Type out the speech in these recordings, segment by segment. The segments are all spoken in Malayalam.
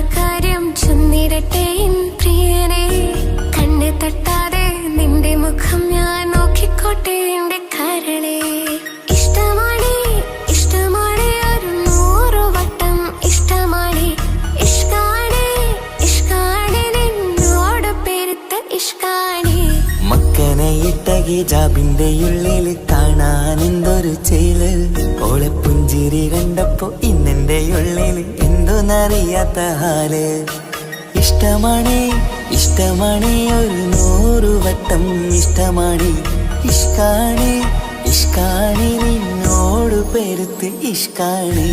ഞാനൊരു കാര്യം ചൊന്നിടട്ടെ പ്രിയനെ, കണ്ണ് തട്ടാതെ നിന്റെ മുഖം ഞാൻ നോക്കിക്കോട്ടെ എന്റെ കരളെ. ഇഷ്ടമാണ് ഇഷ്ടമാണ് ഒരു 100 വട്ടം ഇഷ്ടമാണ്. ഇഷ്കാണ് ഇഷ്കാണ് നിന്നോട് പെരുത്ത ഇഷ്കാണ്. മക്കനയിട്ട ഹിജാബിന്റെ ഉള്ളിൽ കാണാൻ എന്തൊരു ചേല്. ഓളെ പുഞ്ചിരി കണ്ടപ്പോ ഇന്നെന്റെ ഉള്ളിൽ എന്തോന്നറിയാത്ത ഹാല്. ഇഷ്ടമാണ് ഇഷ്ടമാണ് ഒരു 100 വട്ടം ഇഷ്ടമാണ്. ഇഷ്കാണ് ഇഷ്കാണ് നിന്നോട് പെരുത്ത് ഇഷ്കാണ്.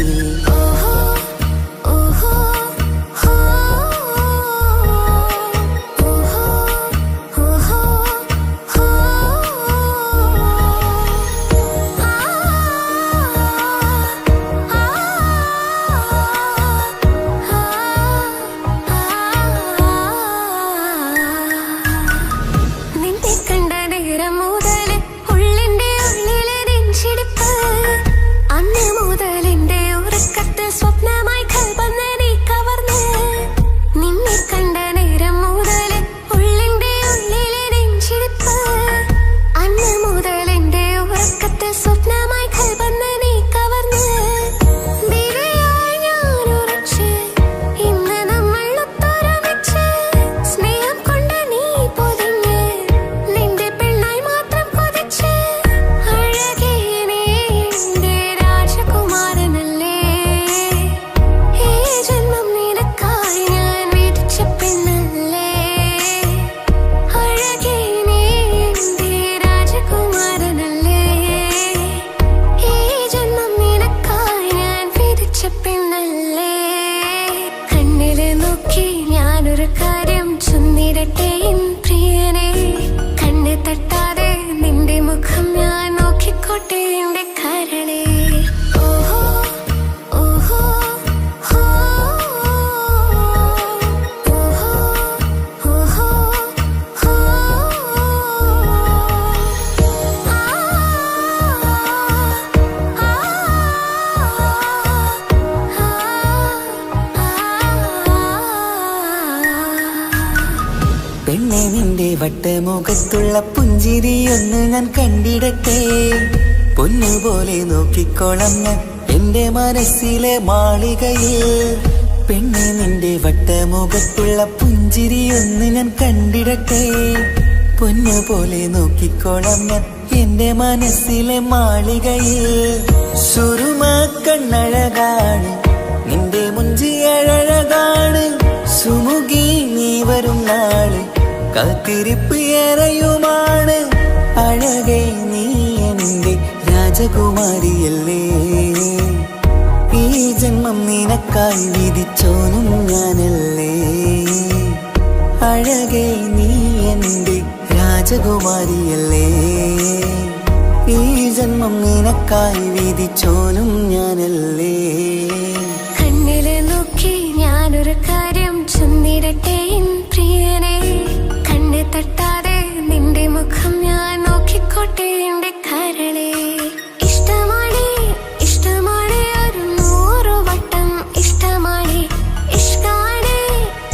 പെണ്ണെ നിന്റെ വട്ടമുഖത്തുള്ള പുഞ്ചിരിയൊന്ന് ഞാൻ കണ്ടിടട്ടെ. പൊന്നുപോലെ നോക്കിക്കോളം ഞാൻ എന്റെ മനസ്സിലെ മാളികയിൽ. പെണ്ണെ നിന്റെ വട്ടമുഖത്തുള്ള പുഞ്ചിരിയൊന്ന് ഞാൻ കണ്ടിടട്ടെ. പൊന്നുപോലെ നോക്കിക്കോളം ഞാൻ എന്റെ മനസ്സിലെ മാളികയിൽ. സുറുമ കണ്ണഴകാണ് നിന്റെ മുഞ്ചി അഴകാണ്. സുമുഖി നീ വരും നാള് കാത്തിരിപ്പ് ഏറെയുമാണ്. അഴകേ നീ എന്റെ രാജകുമാരിയല്ലേ. ഈ ജന്മം നിനക്കായി വിധിച്ചോനും ഞാനല്ലേ. അഴകേ നീ എന്റെ രാജകുമാരിയല്ലേ. ഈ ജന്മം നിനക്കായി വിധിച്ചോനും ഞാനല്ലേ. കണ്ണില് നോക്കി ഞാനൊരു കാര്യം ചൊന്നിടട്ടെ പ്രിയനെ, കണ്ണ് തട്ടാതെ നിന്റെ മുഖം ഞാൻ നോക്കിക്കോട്ടെ എന്റെ കരളെ. ഇഷ്ടമാണ് ഇഷ്ടമാണ് ഒരു 100 വട്ടം ഇഷ്ടമാണ്. ഇഷ്കാണ്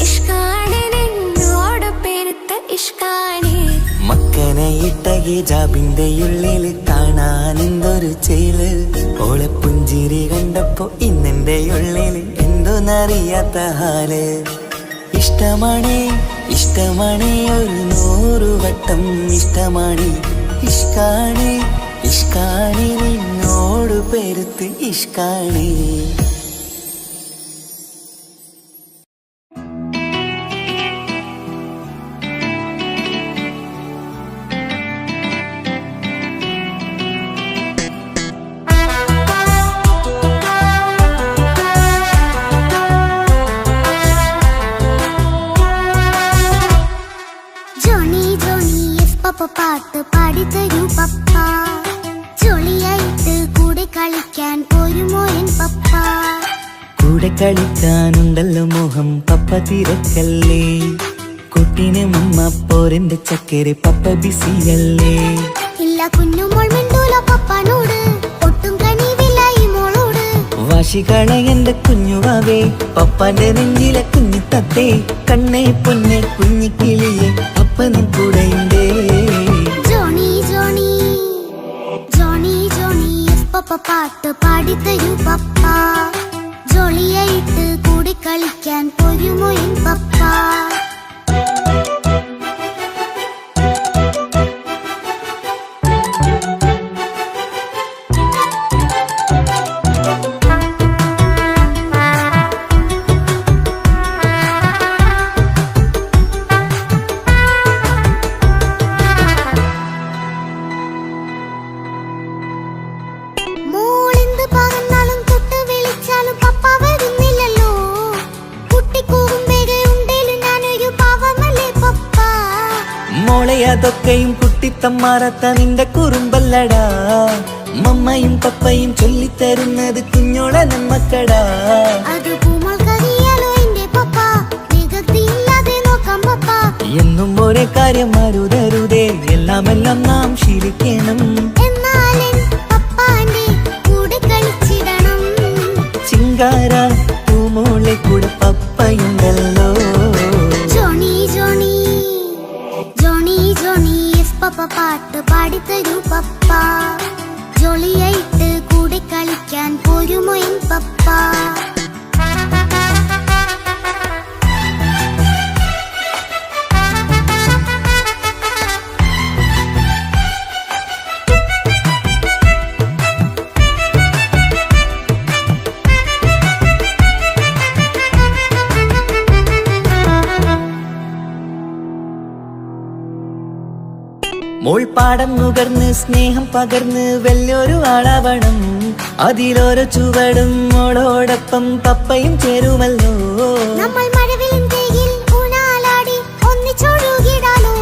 ഇഷ്കാണ് നിന്നോട് പെരുത്ത ഇഷ്കാണ്. മക്കനയിട്ട ഹിജാബിന്റെ ഉള്ളിൽ കാണാൻ എന്തൊരു ചേല്. ഓളെ പുഞ്ചിരി കണ്ടപ്പോ ഇന്നെന്റെ ഉള്ളിൽ എന്തോന്നറിയാത്ത ഹാല്. ഇഷ്ടമാണ് ഇഷ്ടമാണ് ഒരു 100 വട്ടം ഇഷ്ടമാണ്. ഇഷ്കാണ് ഇഷ്കാണ് നിന്നോട് പെരുത്ത് ഇഷ്കാണ്. പാട്ട് പാടിത്തരൂ പപ്പ, ചൊളിയായിട്ട് കൂടെ കളിക്കാൻ പോരുമോ എൻ പപ്പ. കൂടെ കളിക്കാനുണ്ടല്ലോ മോഹം പപ്പ തിരക്കല്ലേ. കുട്ടിനെ മുമ്മ പോരെന്റെ ചക്കരെ പപ്പ ബിസിയല്ലേ. ഇല്ല കുഞ്ഞുമോൾ മിണ്ടൂല പപ്പനോട്, ഒട്ടും കനിവില്ല ഈ മോളോട്. വാശികളെ എന്റെ കുഞ്ഞുവാവേ പപ്പാന്റെ നെഞ്ചിലെ കുഞ്ഞിത്തത്തേ കണ്ണേ പൊന്നെ കുഞ്ഞിക്കിളിയെ പപ്പനും കൂടെയുണ്ടേ ജോണി ജോണി ജോണി ജോണി പപ്പ പാട്ട് പാടിത്തരൂ പപ്പ ജോളിയായിട്ട് കൂടി കളിക്കാൻ പോരുമോ എൻ പപ്പ അതൊക്കെയും കുട്ടിത്തമ്മാറത്ത നിന്റെ കുറുമ്പല്ലടാ മമ്മയും പപ്പയും ചൊല്ലിത്തരുന്നത് കുഞ്ഞോളെ നമ്മക്കടാ എന്നും ഒരേ കാര്യം അരുതരുതേ എല്ലാം നാം ശീലിക്കണം ചിങ്കാര പൂമോളെ കൂടെ പപ്പയുണ്ടല്ലോ പപ്പ പാട്ട് പാടിത്തരൂ പപ്പ ജോളിയായിട്ട് കൂടെ കളിക്കാൻ പോരുമോ എൻ പപ്പ മോൾപ്പാടം നുകർന്ന് സ്നേഹം പകർന്ന് വലിയൊരു ആളാവണം അതിലോരോ ചുവടും മോളോടൊപ്പം പപ്പയും ചേരുമല്ലോ നമ്മൾ മഴവിലിൻ ഊണാലാടി ഒന്നിച്ചൊഴുകിടാലോ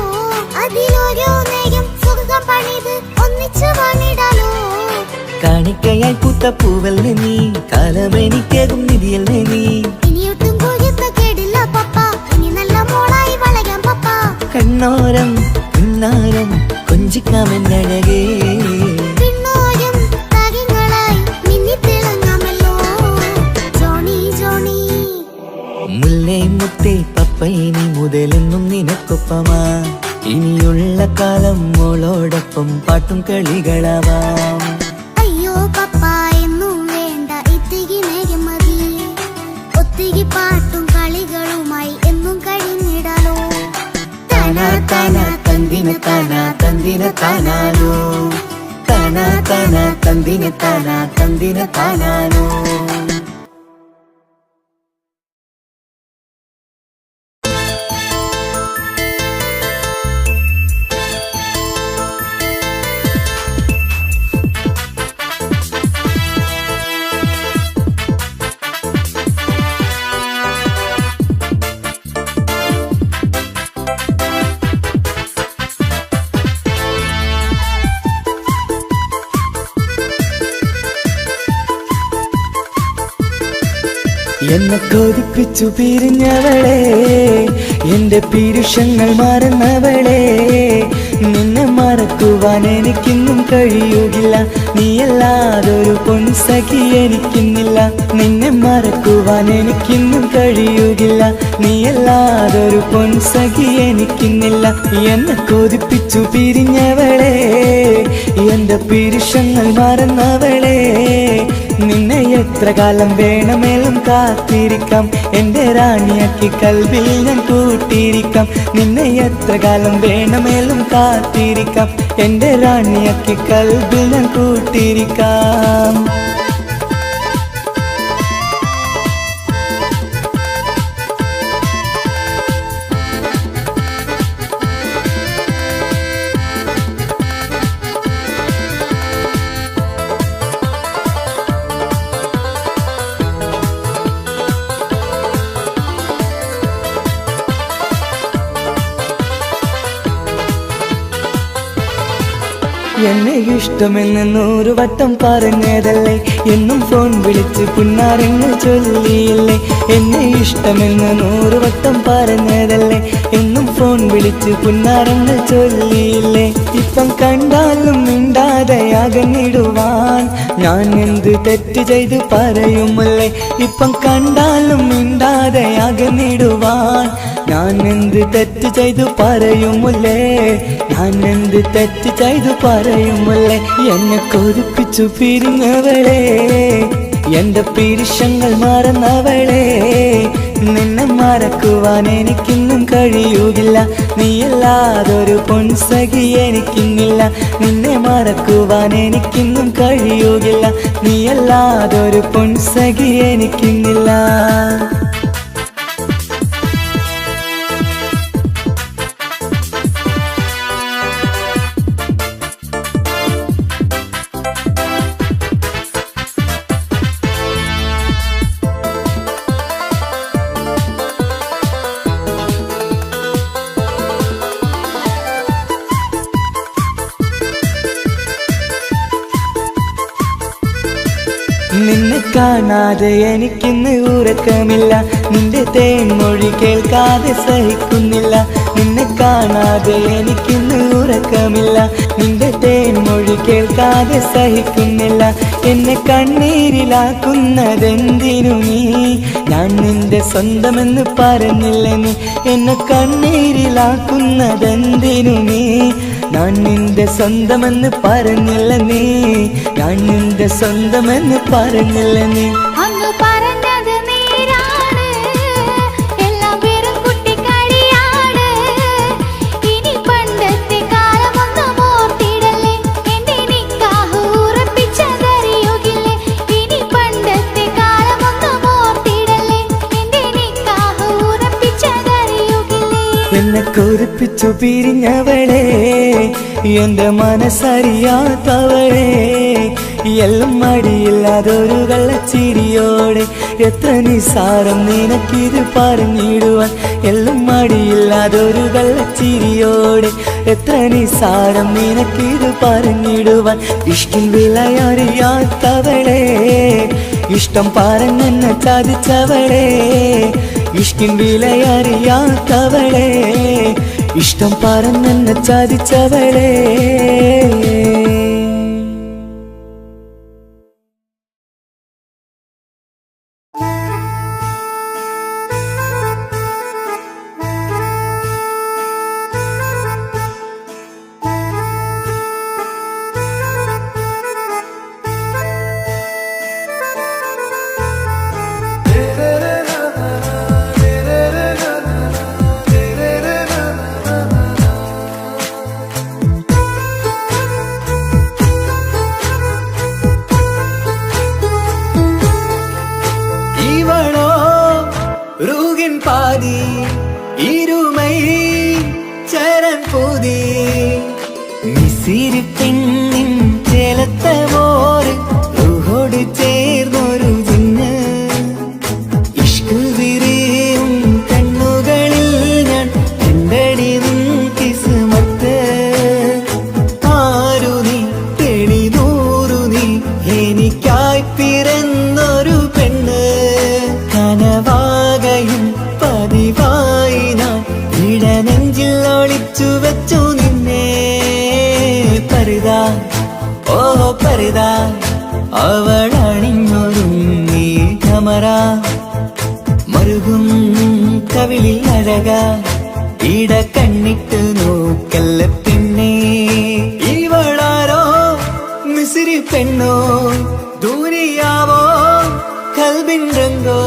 അതിലോരോ നേരം സുഖം പണിത് ഒന്നിച്ചു വാണിടാലോ കാണിക്കയായി പൂത്ത പൂവല്ലേ നീ കാലമെനിക്കേകും നിധിയല്ലേ നീ ഇനിയൊട്ടും കുരുത്ത കേടില്ല പപ്പ ഇനി നല്ല മോളായി വളരാം പപ്പ കണ്ണോരം പിന്നാരം കൊഞ്ചിക്കാമെന്നഴകേ പിന്നോരം താരങ്ങളായി മിന്നിത്തിളങ്ങാമല്ലോ ജോണി ജോണി മുല്ലേ മുത്തേ പപ്പയിനി മുതലെന്നും നിനക്കൊപ്പമാ ഇനിയുള്ള കാലം മോളോടൊപ്പം പാട്ടും കളികളാവാം അയ്യോ പപ്പ എന്നും വേണ്ട ഇത്തിരി നേരം മതി ഒത്തിരി പാട്ടും കളികളുമായി എന്നും കഴിഞ്ഞിടാലോ താനാ താനാ തന്തിന താനാ തന്തിന താനാനോ താനാ താനാ തന്തിന താനാ തന്തിന താനാനോ എന്നെ കൊതിപ്പിച്ചു പിരിഞ്ഞവളെ എന്റെ പീരുഷങ്ങൾ മറന്നവളെ നിന്നെ മറക്കുവാൻ എനിക്കിന്നും കഴിയുകില്ല നീയല്ലാതൊരു പൊൻസഖി എനിക്കിന്നില്ല നിന്നെ മറക്കുവാൻ എനിക്കിന്നും കഴിയുകില്ല നീയല്ലാതൊരു പൊൻസഖി എനിക്കിന്നില്ല എന്നെ കൊതിപ്പിച്ചു പിരിഞ്ഞവളെ എന്റെ പീരുഷങ്ങൾ മറന്നവളെ നിന്നെ എത്ര കാലം വേണമെങ്കിലും കാത്തിരിക്കാം എന്റെ റാണിയാക്കി കൽവിൽ ഞാൻ കൂട്ടിയിരിക്കാം നിന്നെ എത്ര കാലം വേണമെങ്കിലും കാത്തിരിക്കാം എന്റെ റാണിയാക്കി കൽവിൽ ഞാൻ കൂട്ടിയിരിക്കാം എന്നെ ഇഷ്ടമെന്ന് 100 വട്ടം പറഞ്ഞതല്ലേ, എന്നും ഫോൺ വിളിച്ച് പുന്നാരങ്ങൾ ചൊല്ലിയില്ലേ. എന്നെ ഇഷ്ടമെന്ന് 100 വട്ടം പറഞ്ഞതല്ലേ, എന്നും ഫോൺ വിളിച്ച് പുന്നാരങ്ങൾ ചൊല്ലിയില്ലേ. ഇപ്പം കണ്ടാലും മിണ്ടാതെ അകന്നിടുവാൻ ഞാൻ എന്ത് തെറ്റ് ചെയ്ത് പറയുമല്ലേ. ഇപ്പം കണ്ടാലും മിണ്ടാതെ അകന്നിടുവാൻ ഞാൻ എന്ത് തെറ്റ് ചെയ്തു പറയുമല്ലേ. ഞാൻ എന്ത് തെറ്റ് ചെയ്തു പറയുമല്ലേ. എന്നെ കൊതിപ്പിച്ചു പിരിഞ്ഞവളെ, എന്റെ പീരിഷങ്ങൾ മറന്നവളെ. നിന്നെ മറക്കുവാൻ എനിക്കിന്നും കഴിയുകില്ല, നീയല്ലാതൊരു പൊൻസഖി എനിക്കിന്നില്ല. നിന്നെ മറക്കുവാൻ എനിക്കിന്നും കഴിയുകില്ല, നീയല്ലാതൊരു പൊൻസഖി എനിക്കിന്നില്ല. നിന്നെ കാണാതെ എനിക്കിന്ന് ഉറക്കമില്ല, നിന്റെ തേൻമൊഴി കേൾക്കാതെ സഹിക്കുന്നില്ല. നിന്നെ കാണാതെ എനിക്കിന്ന് ഉറക്കമില്ല, നിന്റെ തേൻമൊഴി കേൾക്കാതെ സഹിക്കുന്നില്ല. എന്നെ കണ്ണീരിലാക്കുന്നതെന്തിനു നീ, ഞാൻ നിന്റെ സ്വന്തമെന്ന് പറഞ്ഞില്ല നീ. എന്നെ കണ്ണീരിലാക്കുന്നതെന്തിനു നീ, ഞാൻ നിന്റെ സ്വന്തമെന്ന് പറഞ്ഞില്ല നീ. ഞാൻ നിന്റെ സ്വന്തമെന്ന് പറഞ്ഞില്ല നീ. അങ്ങ് പറഞ്ഞത് നേരാണ്, എല്ലാം വെറും കുട്ടിക്കളിയാണ്. ഇനി പണ്ടത്തെ കാലമൊന്നും ഓർത്തിടല്ലേ, എന്റെ നിക്കാഹ് ഉറപ്പിച്ചതറിയുകില്ലേ. ഇനി പണ്ടത്തെ കാലമൊന്നും ഓർത്തിടല്ലേ, എന്റെ നിക്കാഹ് ഉറപ്പിച്ചതറിയുകില്ലേ. എന്നെ കൊതിപ്പിച്ചു പിരിഞ്ഞവളെ, എന്റെ മനസ്സറിയാത്തവളെ. എല്ലാം മടിയില്ലാതൊരു കള്ളച്ചിരിയോടെ, എത്ര നിസാരം നിനക്കിത് പറഞ്ഞിടുവാൻ. എല്ലാം മടിയില്ലാതൊരു കള്ളച്ചിരിയോടെ, എത്ര നിസാരം നിനക്കിത് പറഞ്ഞിടുവാൻ. ഇഷ്കിൻ വിലയറിയാത്തവളെ, ഇഷ്ടം പറഞ്ഞെന്നെ ചതിച്ചവളെ. ഇഷ്കിൻ വിലയറിയാത്തവളെ, ഇഷ്ടം പറഞ്ഞെന്നെ ചതിച്ചവളെ. பாதி இருமை சரண் பூதி மிசிறு பெண்ணின் ചേലത്തമോര് റൂഹോട് ചേർന്നൊരു ജിന്ന് ഇഷ്ക് വിരിയും കണ്ണുകളിൽ ഞാൻ കണ്ടടി നിൻ കിസ്മത്ത്. ആരു നീ തെളിനൂറു നീ എനിക്കായി പിറന്നൊരു പെണ്ണ്. കനവാകയും പതിവായി ഞാൻ ഇടനെഞ്ചിൽ ഒളിച്ചു വെച്ചു നിന്നെ. പരിതാ ഓ പരിതാ അവളണിഞ്ഞൊരുങ്ങി കമറ മറുകും കവിളിൽ അഴക ഇട കണ്ണിട്ട് നോക്കല്ല പിന്നെ. ഇവളാരോ മിസിരി പെണ്ണോ ദൂരിയാവോ കൽബിൻ രംഗോ.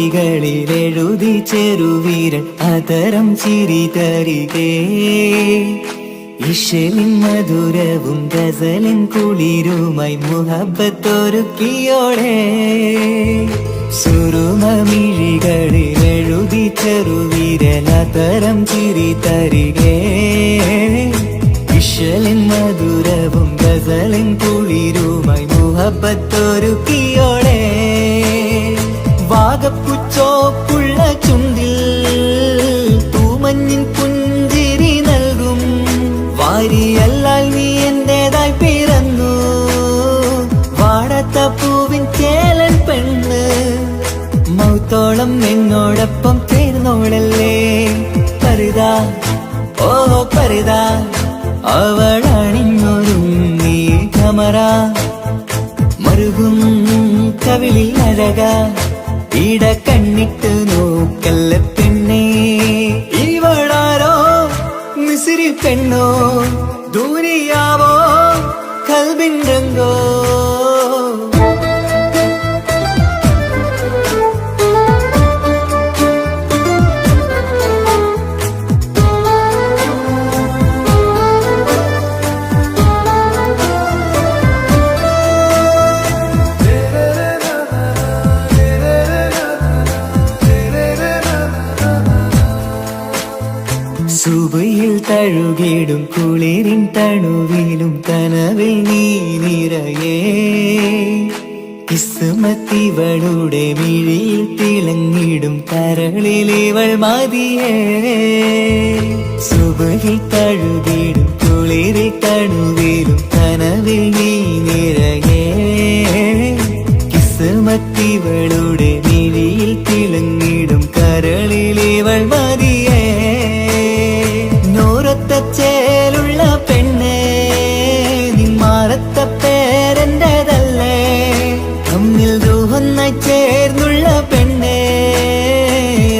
സുരുമമിഴികളിലെഴുതി ചെറുവിരൽ അതരം ചിരി തരികേ. ഇശലിൻ മധുരവും ഗസലിൻ കുളിരുമായി മുഹബത്തൊരുക്കിയോടെ സുറുമമിഴികളിൽ എഴുതി ചെറുവിരലതരം ചിരി തരികേ ഇശലിൻ മധുരവും ഗസലിൻ കുളിരുമായി മുഹബത്തൊരുക്കിയോടെ വാഗപ്പുച്ചോപ്പുള്ള ചുണ്ടിൽ തൂമഞ്ഞിൻ പുഞ്ചിരി നൽകും വാരിയല്ലാൽ നീ എന്റേതായി പിറന്നു വാടത്ത പൂവിൻ ചേലൻ പെണ്ണ് മൗത്തോളം എന്നോടൊപ്പം ചേർന്നോളല്ലേ പരിതാ ഓ പരിതാ അവളണിഞ്ഞൊരുങ്ങി കമറ മറുകും കവിളിൽ അഴക ഇട കണ്ണിട്ട് നോക്കല്ല പെണ്ണേ ഇവളാരോ മിസിരി പെണ്ണോ ദൂരിയാവോ കൽബിൻ രംഗോ സുബയിൽ തഴുകിടും കുളിരിൻ തണുവിലും കനവിൽ നീ നിറയേ കിസ്മത്തിവളുടെ മിഴിയിൽ തിളങ്ങിടും കരളിലിവൾ മതിയേ സുബയിൽ തഴുകിടും കുളിരിൽ തണുവിലും കനവിൽ നീ നിറയേ കിസ്മത്തിവളുടെ മിഴിയിൽ തിളങ്ങിടും കരളിലിവൾ മതിയേ ചേലുള്ള പെണ്ണേ നിന്മാറത്ത പേരെന്റേതല്ലേ തമ്മിൽ ദൂഹൊന്നായി ചേർന്നുള്ള പെണ്ണേ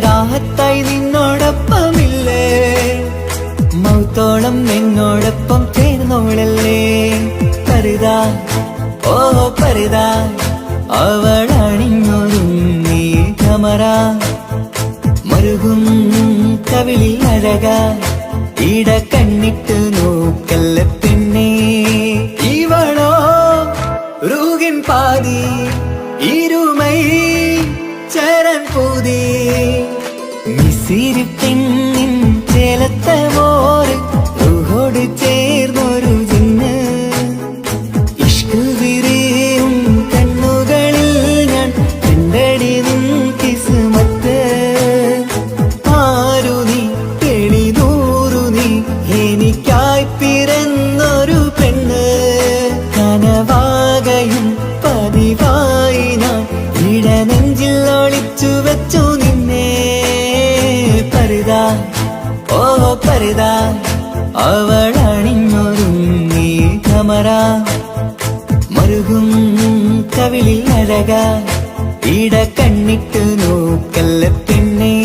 രാഹത്തായി നിന്നോടൊപ്പമില്ലേ മൗത്തോളം എന്നോടൊപ്പം ചേർന്നോളല്ലേ പരിതാ ഓ പരിതാ അവളണിഞ്ഞൊരുങ്ങി കമറ മറുകും കവിളിൽ അഴക ഇട കണ്ണിട്ട് നോക്കല്ല പെണ്ണേ ഇവളോ റൂകിൻ പാതി ഇരുമൈ ചരൻ പൂതി മിസിരി പെണ്ണിൻ ചേലത്ത മോറ് റൂഹോട് ചേർന്നൊരു ജിന്ന് ഇഷ്ക് വിരിയും കണ്ണുകളിൽ ഞാൻ കണ്ടടി നിൻ കിസ്മത്ത് ആരു നീ എനിക്കായി പിറന്നൊരു പെണ്ണ് കനവാകയും പതിവായി ഞാൻ ഇടനെഞ്ചിൽ ഒളിച്ചു വെച്ചു നിന്നെ പരിതാ ഓ പരിതാ അവളണിഞ്ഞൊരുങ്ങി കമറ മറുകും കവിളിൽ അഴക ഇട കണ്ണിട്ട് നോക്കല്ല പെണ്ണേ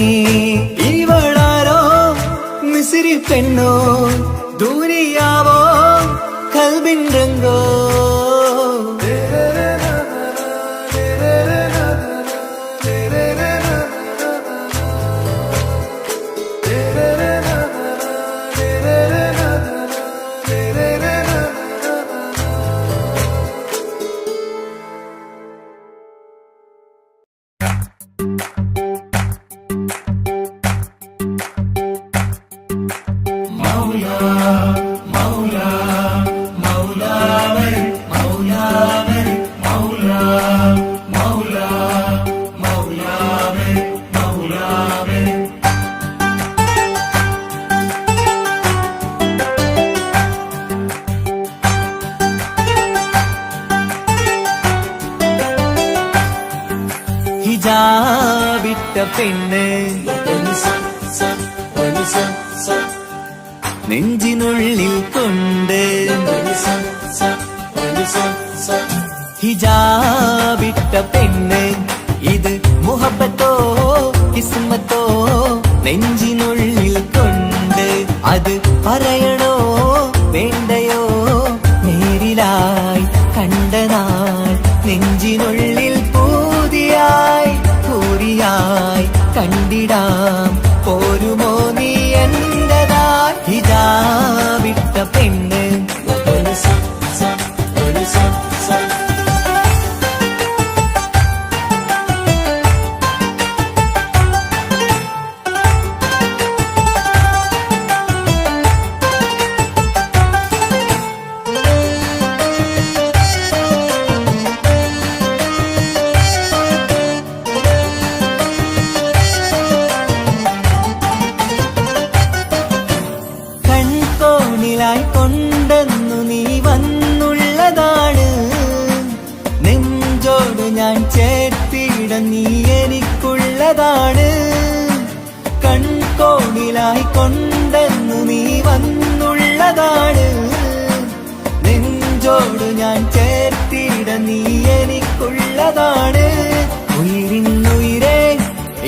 ഇവളാരോ മിസിരി പെണ്ണോ ദൂരിയാവോ കൽബിൻ രംഗോ ഹിജാബിട്ട പെണ്ണ് നെഞ്ചിനുള്ളിൽ കൊണ്ട് ഹിജാബിട്ട പെണ്ണ് ഇത് മുഹബത്തോ കിസ്മത്തോ നെഞ്ചിനുള്ളിൽ കൊണ്ട് അത് പറയണോ വേണ്ടയോ നേരിലായി കണ്ട നാൾ നെഞ്ചിനുള്ളിൽ പൂതിയായി പൂരിയായി കണ്ടിടാം പോരുമോ നീ എന്റെതായി ഹിജാബിട്ട പെണ്ണ് കൊണ്ടെന്നു നീ വന്നുള്ളതാണ് നെഞ്ചോട് ഞാൻ ചേർത്തിട നീ എനിക്കുള്ളതാണ് കൺകോണിലായി കൊണ്ടെന്നു നീ വന്നുള്ളതാണ് നെഞ്ചോട് ഞാൻ ചേർത്തിട നീ എനിക്കുള്ളതാണ് ഉയിരിന്നുയിരേ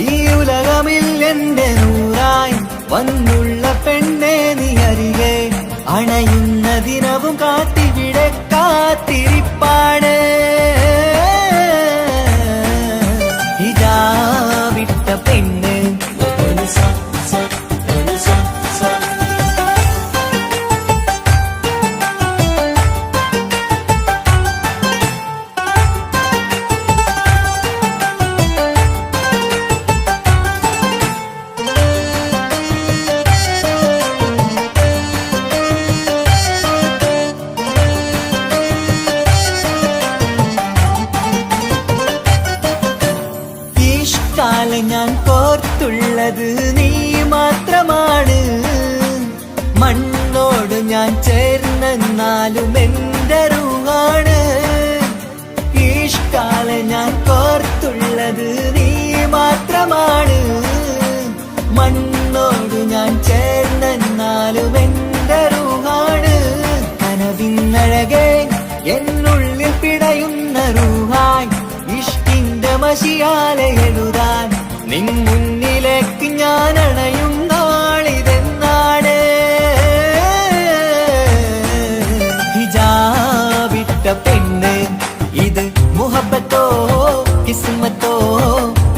ഈ ഉലകമിൽ എന്റെ നൂറായി വന്നുള്ള പെണ്ണെ നീ അരികെ അണയുന്ന ദിനവും കാത്തിവിടെ കാത്തിരിപ്പാണ് ഇതാ വിട്ട പെണ്ണ് ഞാൻ കോർത്തുള്ളത് നീ മാത്രമാണ് മണ്ണോട് ഞാൻ ചേർന്നെന്നാലും എന്റെ റൂഹാണ് ഈഷ്കാലം ഞാൻ കോർത്തുള്ളത് നീ മാത്രമാണ് മണ്ണോട് ഞാൻ ചേർന്നെന്നാലും എന്റെ റൂഹാണ് കനവിന്നഴകെ എന്നുള്ളിൽ പിടയുന്ന റൂഹായി ഇഷ്കിന്റെ മഷിയാലെ എഴുതാൻ നിൻ മുന്നിലേക്ക് ഞാൻ അണയും നാളിതെന്നാണ് ഹിജാബിട്ട പെണ്ണ് ഇത് മുഹബത്തോ കിസ്മത്തോ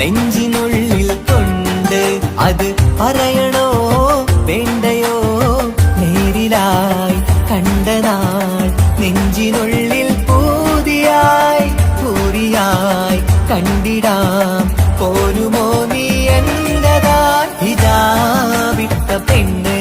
നെഞ്ചിനുള്ളിൽ കൊണ്ട് അത് പറയണോ വേണ്ടയോ നേരിലായി കണ്ട നാൾ നെഞ്ചിനുള്ളിൽ പൂതിയായി പൂരിയായി കണ്ടിടാം പോരുമോ നീ എന്റതാ ഇതാ വിട്ട പെണ്ണ്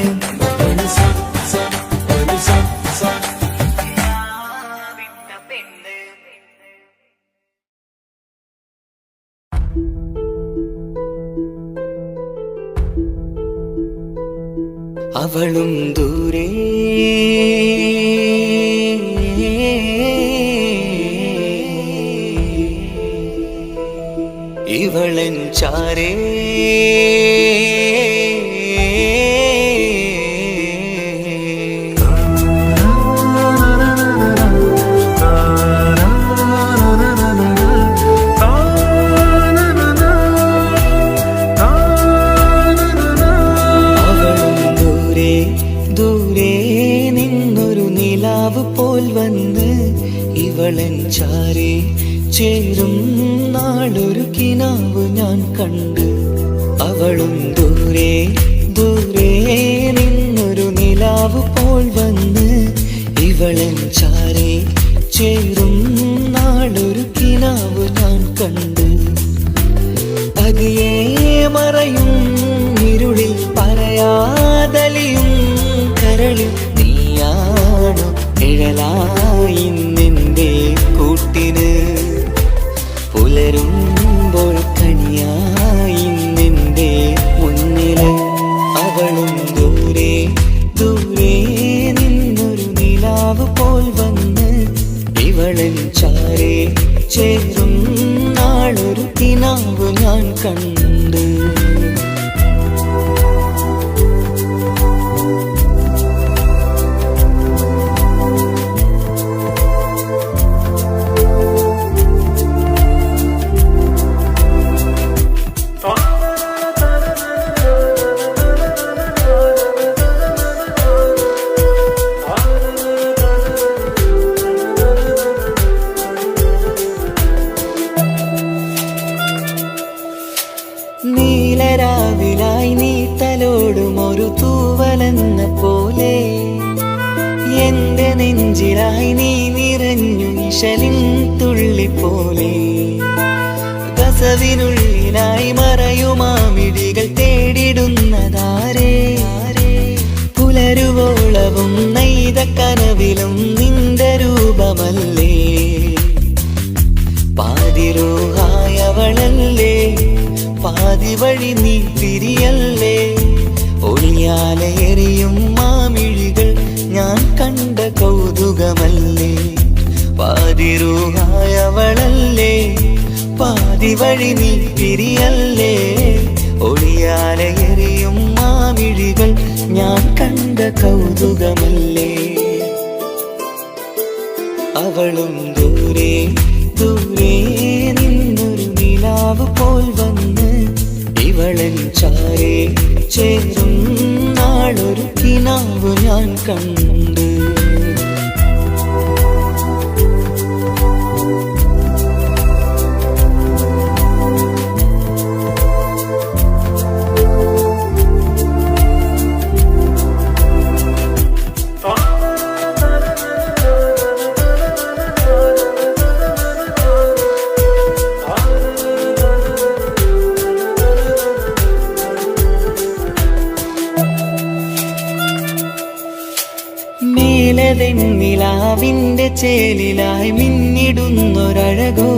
അവളും ദൂരെ ഇവളൻ ചാരേ പോൽ വന്ന് ഇവളൻ ചാരേ ചേരും നാളൊരു കിനാവ് ഞാൻ കണ്ട് അവളും ദൂരെ ദൂരെ നിന്നൊരു നിലാവ് പോൽ വന്ന് ഇവളൻ ചാരേ ചേരും നാളൊരു കിനാവ് ഞാൻ കണ്ട് പതിയെ മറയും ഇരുളിൽ പറയാതലിയും കരളിൽ നീയാണോ നിഴലായി നിന്റെ കൂട്ടിന് പുലരുമ്പോൾ കണിയായി നിന്റെ മുന്നില് അവളും ദൂരെ ദൂരെ നിന്നൊരു നിലാവ് പോൽ വന്ന് ഇവളൻ ചാരേ ചേരും നാളൊരു കിനാവ് ഞാൻ കണ്ട് എന്റെ നെഞ്ചിലായി നീ നിറഞ്ഞു നിശലിൻ തുള്ളി പോലെ കസവിനുള്ളിലായി മറയുമാമിഴികൾ തേടിടുന്നതാരേ പുലരുവോളവും നെയ്ത കനവിലും നിന്റെ രൂപമല്ലേ പാതിരൂഹായവളല്ലേ പാതി വഴി നീ തിരിയല്ലേ ഒളിയാലെറിയും മാമിഴികൾ ഞാൻ കണ്ട കൗതുകമല്ലേ പാതിരൂഹായവളല്ലേ പാതി വഴി നീ തിരിയല്ലേ ഒളിയാലെറിയും മാമിഴികൾ ഞാൻ കണ്ട കൗതുകമല്ലേ അവളും ദൂരെ ദൂരെ നിന്നൊരു നിലാവ് പോൽ വന്ന് ഇവളൻ ചാരേ ചേരും നാളൊരു കിനാവ് ഞാൻ കണ്ട് നിലാവിന്റെ ചേലിലായി മിന്നിടുന്നൊരഴകോ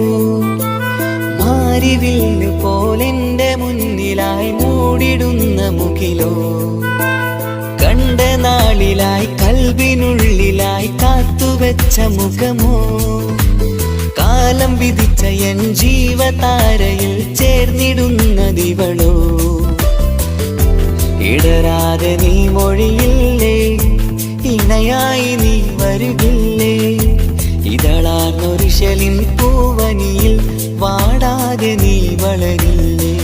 മാരിവില്ല് പോലെന്റെ മുന്നിലായി മൂടിടുന്ന മുകിലോ കണ്ട നാളിലായി കൽവിനുള്ളിലായി കാത്തുവെച്ച മുഖമോ കാലം വിധിച്ച എൻ ജീവതാരയിൽ ചേർന്നിടുന്നതിവളോ ഇടരാതെ നീ മൊഴിയില്ലേ ഇണയായി നീ വരുകില്ലേ ഇതളാർന്നൊരിശലിൻ പൂവനിയിൽ വാടാതെ നീ വളരില്ലേ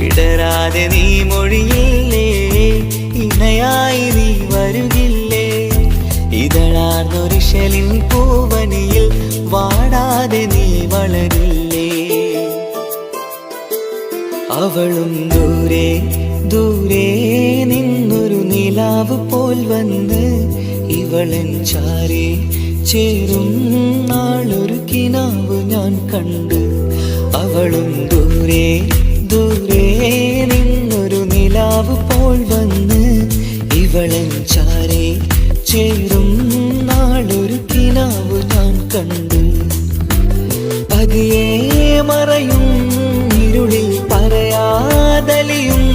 ഇടരാതെ നീ മൊഴിയില്ലേ ഇണയായി നീ വരുകില്ലേ ഇതളാർന്നൊരിശലിൻ പൂവനിയിൽ വാടാതെ നീ വളരില്ലേ അവളും ദൂരെ ദൂരെ നിന്നൊരു നിലാവ് പോൽ വന്ന് ഇവളൻ ചാരേ ചേരും നാളൊരു കിനാവ് ഞാൻ കണ്ട് അവളും ദൂരെ ദൂരെ നിന്നൊരു നിലാവ് പോൽ വന്ന് ഇവളൻ ചാരേ ചേരും നാളൊരു കിനാവ് ഞാൻ കണ്ട് പതിയെ മറയും ഇരുളിൽ പറയാതലിയും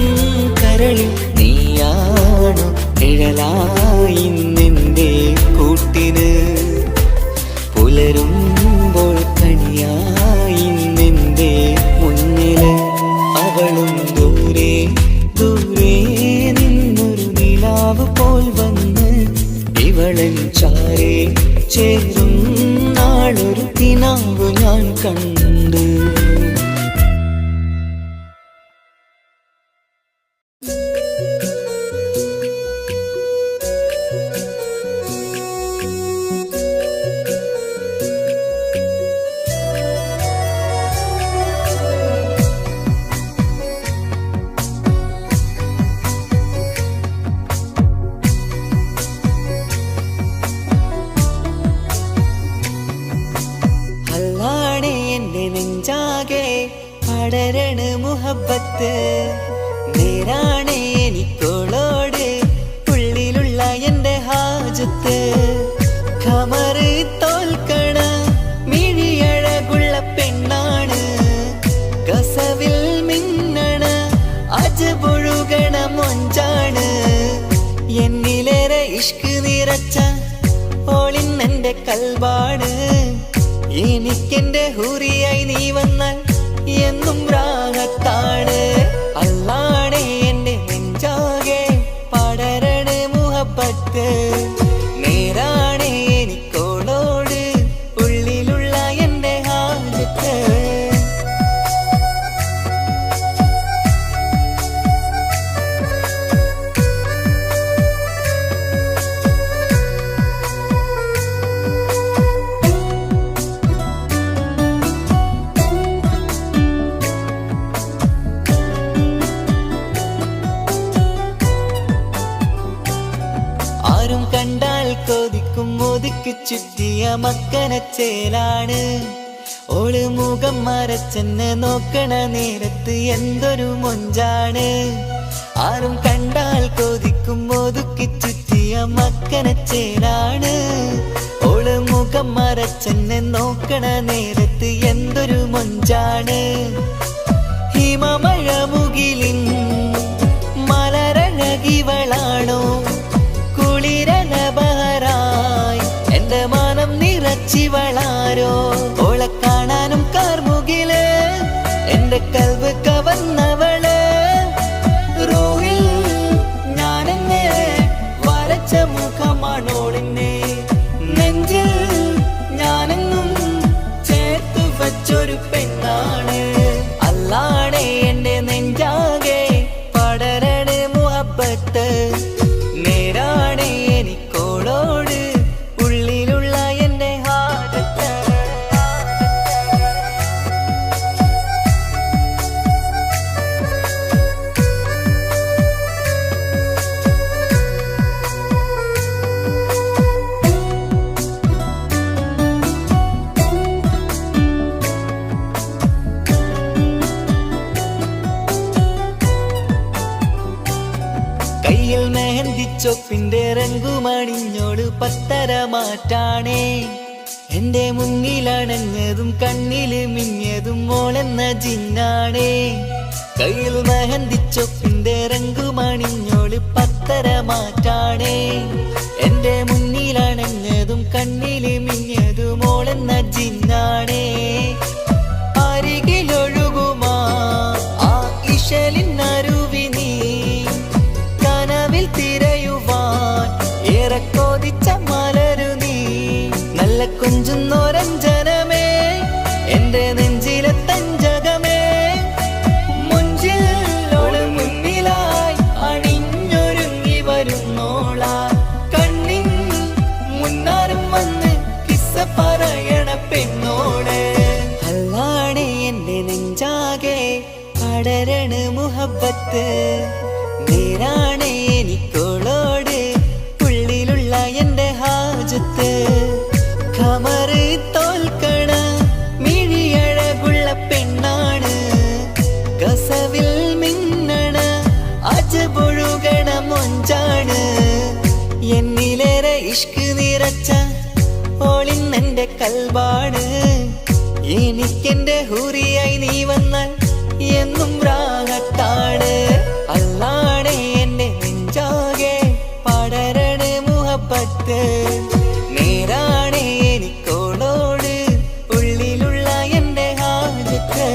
കരളിൽ നീയാണു നിഴലായി നിന്റെ കൂട്ടിന് പുലരുമ്പോൾ കണിയായി നിന്റെ മുന്നില് അവളും ദൂരെ ദൂരെ നിന്നൊരു നിലാവ് പോൽ വന്ന് ഇവളൻ ചാരേ ചേരും നാളൊരു കിനാവ് ഞാൻ കണ്ട് പടരണ മുഹബത്ത് നേരാണ് എനിക്കോളോട് ഉള്ളിലുള്ള എന്റെ ഹാജത്ത് ഖമറ് തോൽക്കണ മിഴിയഴകുള്ള പെണ്ണാണ് കസവിൽ മിന്നണ അജപൊഴുകണ മൊഞ്ചാണ് എന്നിലേറെ ഇഷ്ക് നിറച്ച ഓളിന്നെന്റെ കൽബാണ് എനിക്കെന്റെ ഹൂറിയായി നീ വന്നാൽ എന്നും രാഗത്താണ് അല്ലാണേ എന്റെ നെഞ്ചാകെ പടരണ മുഹബത്ത് നേരാണേ എനിക്കോളോട് ഉള്ളിലുള്ള എന്റെ ഹാജത്ത് കണ്ട കൊതിക്കും ഒതുക്കി ചുറ്റിയ മക്കനച്ചേലാണ്. ഓള് മുഖം മറച്ചെന്നെ നോക്കണ നേരത്ത് എന്തൊരു മൊഞ്ചാണ്. ആരും കണ്ടാൽ കൊതിക്കും ഒതുക്കി ചുറ്റിയ മക്കനച്ചേലാണ്. ഓള് മുഖം മറച്ചെന്നെ നോക്കണ നേരത്ത് എന്തൊരു മൊഞ്ചാണ്. ഹിമമഴ മുകിലിൻ മലരഴകിവളാണോ കുളിരല ബഹറായി എന്റെ മാനം നിറച്ചിവളാരോ. ഓളെ കാണാനും കാർമുകില് എന്റെ കൽവ് കവർന്നവള്. റോഹിൽ ഞാനെന്നെ വരച്ച മുഖമാണോളിന്നെ നെഞ്ചിൽ ഞാനെന്നും ചേർത്തു വച്ചൊരു പെണ്ണാണ്. അല്ലാണേ എന്റെ നെഞ്ചാകെ പടരണേ മുഹബ്ബത്ത്. നേരാണേ എനിക്കോളോട് ഉള്ളിലുള്ള എന്റെ ഹാജത്ത്. കയ്യിൽ മെഹന്തിച്ചൊപ്പിന്റെ രംഗുമണിഞ്ഞോട് പത്തര മാറ്റാണേ. എന്റെ മുന്നിലണഞ്ഞതും കണ്ണില് മിഞ്ഞതും മോളെന്ന ജിന്നാണേ. കയ്യിൽ മെഹന്തിച്ചൊപ്പിന്റെ രംഗുമണിഞ്ഞോട് പത്തര മാറ്റാണേ. എന്റെ മുന്നിലണഞ്ഞതും കണ്ണില് മിഞ്ഞതും മോളെന്ന ജിന്നാണേ. അരികിലൊഴുകുമാ ആ ഇശലിനരുവി നീ കനവിൽ തിരയുവാൻ ഏറെ കൊതിച്ച മലരു നീ. നല്ല കുഞ്ചുന്നോരഞ്ജനമേ എന്റെ നെഞ്ചിലെ തഞ്ചകമേ. മുഞ്ചിൽ ഓള് മുന്നിലായി അണിഞ്ഞൊരുങ്ങി വരുന്നോള. കണ്ണിൻ മുന്നാരും വന്ന് കിസ്സ പറയണ പെണ്ണോട്. അല്ലാണേ എന്റെ നെഞ്ചാകെ പടരണ മുഹബ്ബത്ത്. നേരാണേ എനിക്കോളോട് ഉള്ളിലുള്ള എന്റെ ഹാജത്ത്. ഖമറ് തോൽക്കണ മിഴിയഴകുള്ള പെണ്ണാണ്. കസവിൽ മിന്നണ അജബൊഴുകണ മൊഞ്ചാണ്. എന്നിലേറെ ഇഷ്ക് നിറച്ച ഓളിന്നെന്റെ കൽബാണ്. എനിക്കെന്റെ ഹൂറിയായി നീ വന്നാൽ എന്നും രാഗത്താണ്. അല്ലാണേ എന്റെ നെഞ്ചാകെ പടരണ മുഹബ്ബത്ത്. നേരാണേ എനിക്കോളോട് ഉള്ളിലുള്ള എന്റെ ഹാജത്ത്.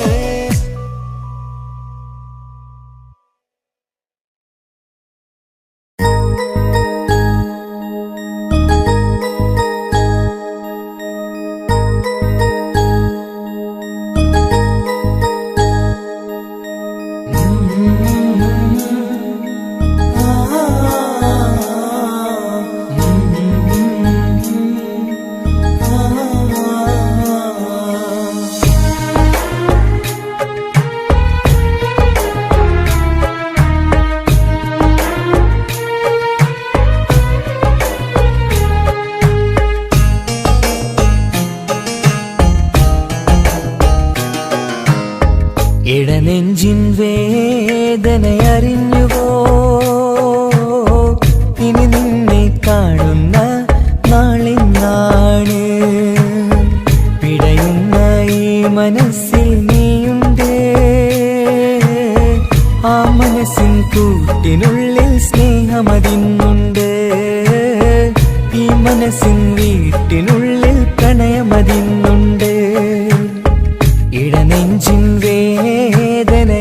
ഇടനെഞ്ചിൻ വേദനയറിഞ്ഞുവോ ഇനി നിന്നെ കാണുന്ന നാളിന്നാണ്. പിടയുന്ന ഈ മനസ്സിൽ നീയുണ്ട്. ആ മനസ്സിൻ കൂട്ടിനുള്ളിൽ സ്നേഹമതിന്നുണ്ട്. ഈ മനസ്സിൻ വീട്ടിനുള്ളിൽ പ്രണയമതിന്നുണ്ട്. ഇടനെഞ്ചിൻ വേദനയറിഞ്ഞുവോ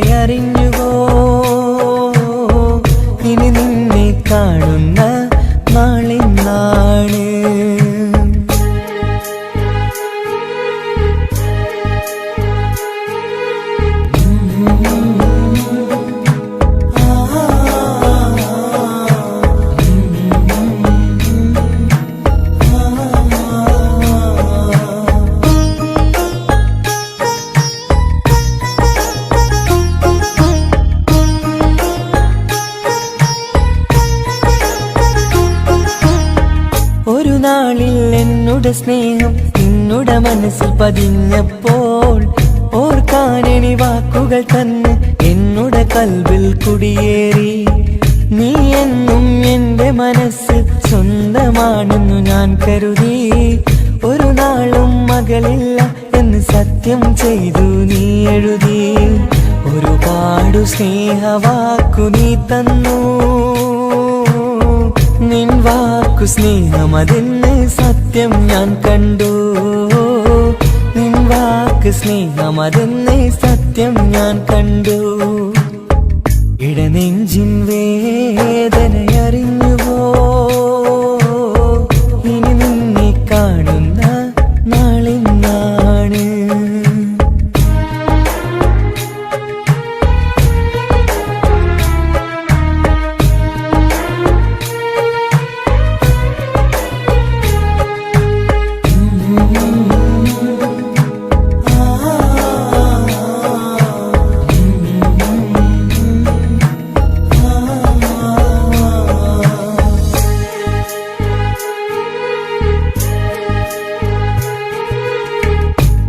ഇനി നിന്നെ കാണുന്ന നാളിന്നാണ്. ഒരു നാളിൽ എന്നുടെ സ്നേഹം നിന്നുടെ മനസ്സിൽ പതിഞ്ഞപ്പോൾ ഓർക്കാനെനി വാക്കുകൾ തന്നെ എന്നുടെ കൽവിൽ കുടിയേറി. നീ എന്നും എന്റെ മനസ്സിൽ സ്വന്തമാണെന്നു ഞാൻ കരുതി. ഒരു നാളും മകളില്ല എന്ന് സത്യം ചെയ്തു നീ എഴുതി. ഒരുപാടു സ്നേഹവാക്കു നീ തന്നു. നിൻ വാക്കു സ്നേഹമതെന്ന് സത്യം ഞാൻ കണ്ടു. നിൻ വാക്ക് സ്നേഹമതെന്ന് സത്യം ഞാൻ കണ്ടു. ഇടനെഞ്ചിൻ വേദനയറിഞ്ഞുവോ? ഇനി നിന്നെ കാണുന്ന നാളിന്നാണ്.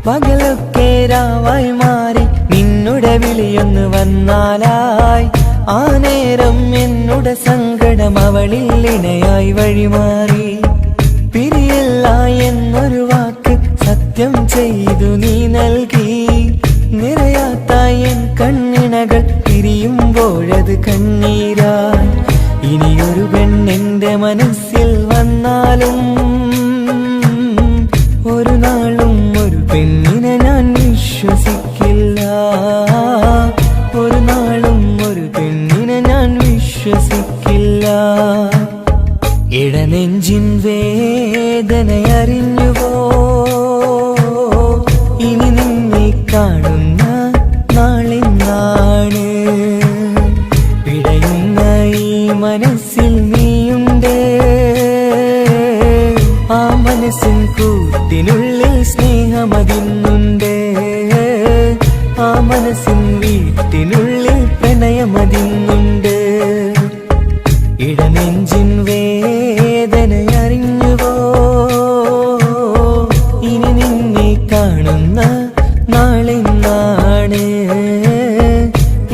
പകലൊക്കെ രാവായി മാറി നിന്നുടെ വിളിയൊന്ന് വന്നാലായി. ആ നേരം എന്നുടെ സങ്കടം അവളിൽ ഇണയായി വഴിമാറി. പിരിയില്ല എന്നൊരു വാക്ക് സത്യം ചെയ്തു നീ നൽകി. നിറയാത്ത എൻ കണ്ണിണകൾ പിരിയുമ്പോഴത് കണ്ണീരായി. ഇനിയൊരു പെണ്ണെന്റെ മനസ്സിൽ വന്നാലും ഒരു നാളും ഒരു പെണ്ണിനെ ഞാൻ വിശ്വസിക്കില്ല. ഒരു നാളും ഒരു പെണ്ണിനെ ഞാൻ വിശ്വസിക്കില്ല. ഇടനെഞ്ചിൻ വേദനയറിഞ്ഞുവോ? ഇനി നിന്നെ കാണുന്ന നാളിന്നാണ്. പിടയുന്ന ഈ മനസ്സിൽ നീയുണ്ട്. ആ മനസ്സിൻ കൂട്ടിനുള്ളിൽ സ്നേഹമതിന്നുണ്ട്. ആ മനസ്സിൻ വീട്ടിനുള്ളിൽ പ്രണയമതിന്നുണ്ട്. ഇടനെഞ്ചിൻ വേദനയറിഞ്ഞുവോ? ഇനി നിന്നെ കാണുന്ന നാളിന്നാണ്.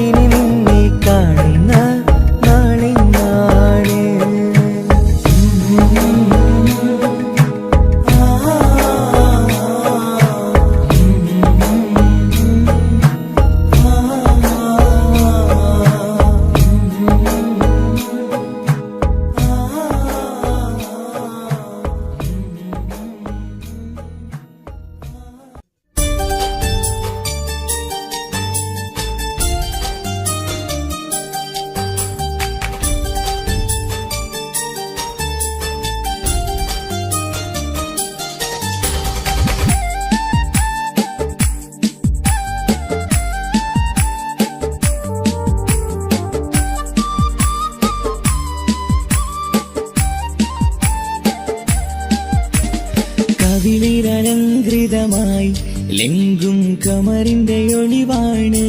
ഇനി നിന്നെ കാണുന്ന നാളിന്നാണ്. കവിളിലലങ്കൃതമായി ലെങ്കും കമറിന്റെ ഒളിവാണ്.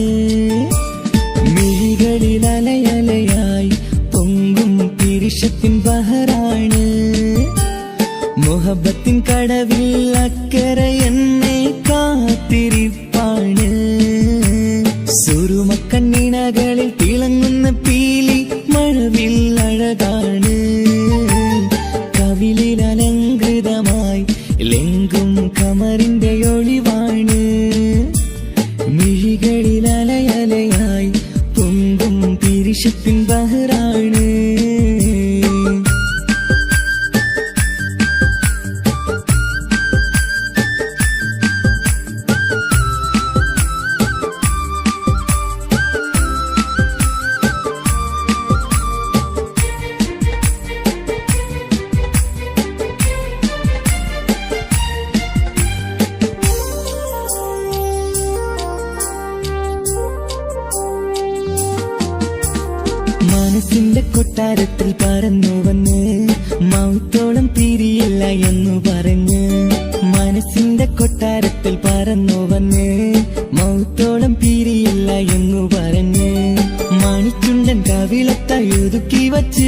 മിഴികളിൽ അലയലയായി പൊങ്കും പിരിശത്തിൻ ബഹറാണ്. മുഹബത്തിൻ കടവിൽ അക്കരെ എന്നെ കാത്തിരിപ്പാണ്. സുറുമക്കണ്ണിണകളിൽ തിളങ്ങുന്ന പീലി മഴവിൽ അഴകാണ്. കവിളിൽ അലങ്കൃതമായി ലെങ്കും കമറിന്റെ ഒളിവാണ്. മിഴികളിൽ അലയലയായി പൊങ്കും പിരിശത്തിൻ ബഹറാണ്. മനസ്സിന്റെ കൊട്ടാരത്തിൽ പറന്നു വന്ന് മൗത്തോളം പിരിയില്ല എന്നു പറഞ്ഞ്. മനസ്സിന്റെ കൊട്ടാരത്തിൽ പറന്നു വന്ന് മൗത്തോളം പിരിയില്ല എന്നു പറഞ്ഞ്. മണിച്ചുണ്ടൻ കവിളത്തായി ഒതുക്കി വച്ച്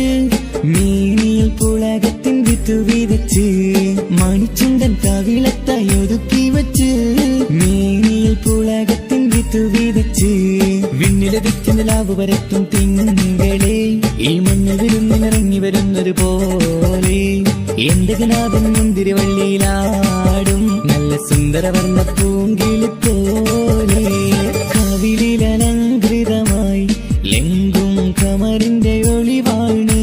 മേനിയിൽ പുളകത്തിൻ വിത്തു വിതച്ച് മണിച്ചുണ്ടൻ കവിളത്തായി ഒതുക്കി വച്ച് മേനിയിൽ പുളകത്തിൻ വിത്തു വിതച്ച് വിണ്ണിലതിക്കുന്ന ലാവ് വരത്തും തിങ്കളെ ഈ മണ്ണിൽ വിരുന്നിനിറങ്ങി വരുന്നത് പോലെ എന്റെ ഗനാഥൻ മുന്തിരിവള്ളിയിലാടും നല്ല സുന്ദരവർണ്ണ പൂങ്കിളി പോലെ കവിളിലലങ്കൃതമായി ലെങ്കും കമറിന്റെ ഒളിവാണ്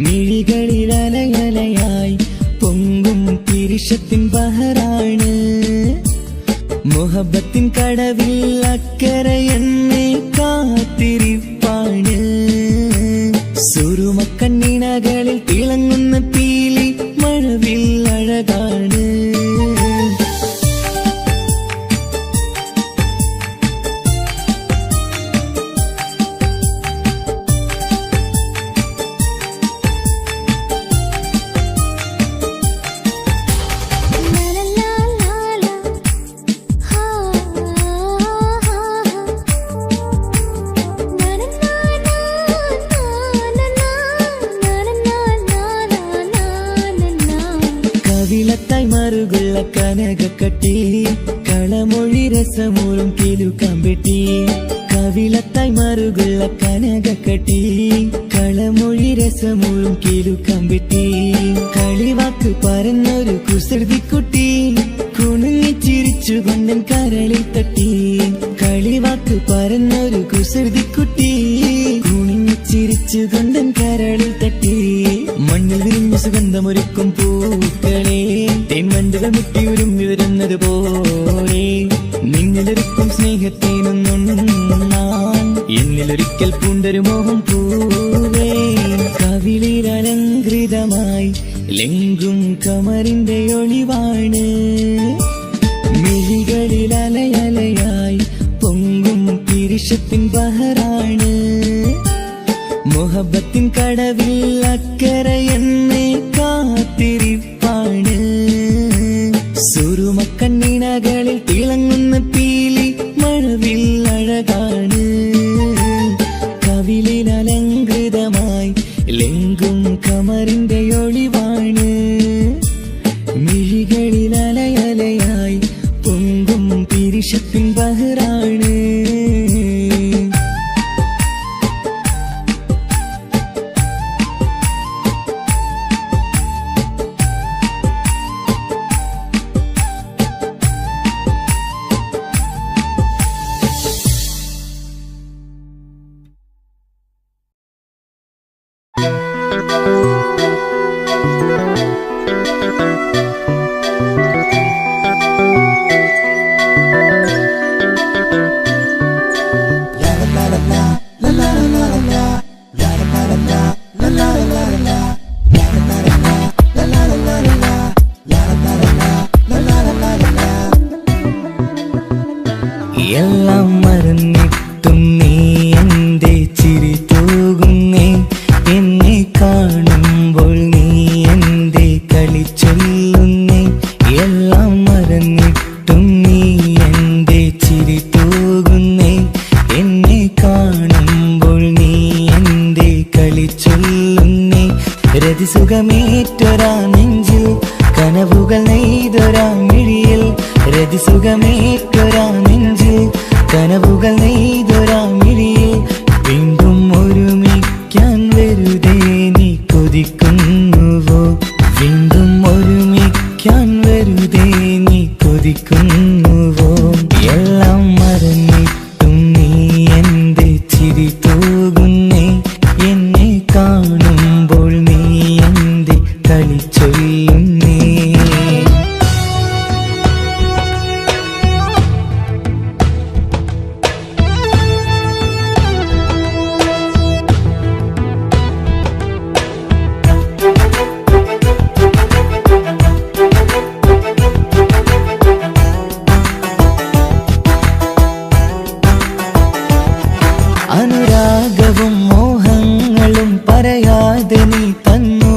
മിഴികളിലലയലയായി പൊങ്കും തിരിശത്തിൻ ബഹറാണ് മുഹബത്തിൻ കടവിൽ അക്കരെ എന്നെ കാത്തിരിപ്പാണ് സുറുമക്കണ്ണിണകളിൽ തിളങ്ങുന്ന പീലി മഴവിൽ അഴകാണ് കവിളത്തായി മറുകുള്ള കനകക്കട്ടി കളമൊഴി രസമൂറും കിലുക്കമ്പെട്ടി കവിളത്തായി മറുകുള്ള കനകക്കട്ടി കളമൊഴി രസമൂറും കിലുക്കമ്പെട്ടി കളിവാക്ക് പറഞ്ഞൊരു കുസൃതിക്കുട്ടി കുണുങ്ങി ചിരിച്ചു കൊണ്ടൻ കരളിൽ തട്ടി കളിവാക്ക് പറഞ്ഞൊരു കുസൃതിക്കുട്ടി കുണുങ്ങി ചിരിച്ചു കൊണ്ടൻ കരളിൽ തട്ടി മണ്ണിൽ വിരിഞ്ഞ സുഗന്ധമൊരുക്കും പൂക്കളെ തേൻവണ്ടുകൾ മുട്ടി ഉരുമ്മി വരുന്നത് പോലെ നിന്നിലൊരുക്കും സ്നേഹത്തേനൊന്നുണ്ണാൻ എന്നിലൊരിക്കൽ പൂണ്ടൊരു മോഹം പൂവേ കവിളിലലങ്കൃതമായി ലെങ്കും കമറിന്റെ ഒളിവാണ് മിഴികളിലലയലയായി പൊങ്കും തിരിശത്തിൻ ബഹറാണ് മുഹബത്തിൻ കടവിൽ അക്കരെ എന്നെ കാത്തിരിപ്പാണ് സുറുമക്കണ്ണിണകളിൽ തിളങ്ങുന്ന പീലി മഴവിൽ അഴകാണ് കവിളിലലങ്കൃതമായി ലെങ്കും കമറിന്റെ ഒളിവാണ് മിഴികളിലലയലയായി പൊങ്കും തിരിശത്തിൻ ബഹറാണ് എല്ലാം മറന്നിട്ടും നീ എന്റെ ചിരി തൂകുന്നേ എന്നെ കാണുമ്പോൾ നീ എന്റെ കളി ചൊല്ലുന്നേ എല്ലാം മറന്നിട്ടും നീ എന്റെ ചിരി തൂകുന്നേ എന്നെ കാണുമ്പോൾ നീ എന്റെ കളി ചൊല്ലുന്നേ രതിസുഖമേറ്റൊരാ നെഞ്ചിൽ കനവുകൾ നെയ്തൊരാ മിഴിയിൽ രതിസുഖമേറ്റൊരാ നെഞ്ചിൽ കനവുകൾ നെയ്തൊരാ മിഴിയിൽ വീണ്ടും ഒരുമിക്കാൻ വെറുതെ നീ കൊതിക്കുന്നുവോ വീണ്ടും ഒരുമിക്കാൻ വെറുതെ നീ കൊതിക്കുന്നുവോ എല്ലാം മറന്നിട്ടും നീ എന്റെ ചിരി തൂകുന്നേ എന്നെ കാണുമ്പോൾ നീ എന്റെ കളി ചൊല്ലുന്നേ അനുരാഗവും മോഹങ്ങളും പറയാതെ നീ തന്നു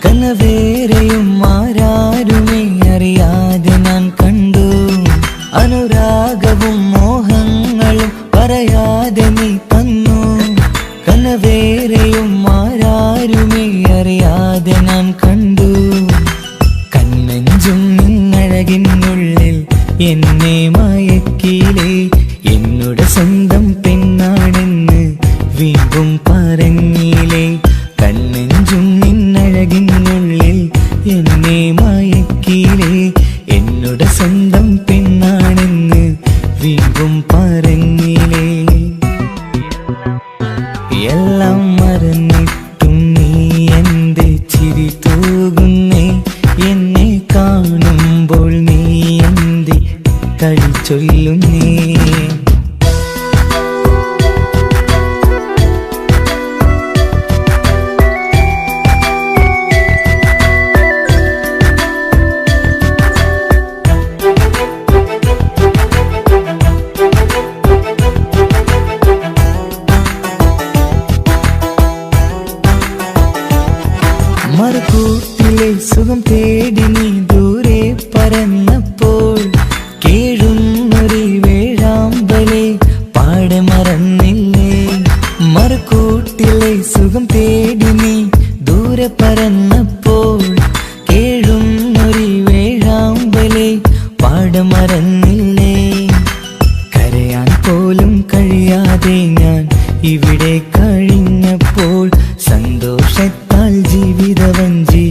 കനവേറെയും ആരാരുമേ അറിയാതെ ഞാൻ കണ്ടു അനുരാഗവും മോഹങ്ങളും പറയാതെ നീ തന്നു കണ്ടു. കണ്ണഞ്ചും നിന്നഴകിനുള്ളിൽ എന്നെ മയക്കിയിലേ. എന്നോട് സ്വന്തം പെണ്ണാണെന്ന് വീണ്ടും പറഞ്ഞില്ലേ. കണ്ണഞ്ചും നിന്നഴകിനുള്ളിൽ എന്നെ മയക്കിയിലേ. എന്നോട് സ്വന്തം പെണ്ണാണെന്ന് വീണ്ടും പറഞ്ഞില്ലേ. എല്ലാം മറന്നിട്ടും നീ എന്റെ ചിരി തൂകുന്നേ. എന്നെ കാണുമ്പോൾ നീ എന്റെ കളി ചൊല്ലുന്നേ. മറുകൂട്ടിലെ സുഖം തേടി നീ ദൂരെ പറന്നപ്പോൾ കേഴുന്നൊരു വേഴാമ്പലെ പാടെ മറന്നില്ലേ. മറുകൂട്ടിലെ സുഖം തേടി നീ ദൂരെ പറന്നപ്പോൾ കേഴുന്നൊരു വേഴാമ്പലെ പാടെ മറന്നില്ലേ. കരയാൻ പോലും കഴിയാതെ ഞാൻ ഇവിടെ കഴിഞ്ഞപ്പോൾ സന്തോഷത്താൽ ജീവിതവഞ്ചി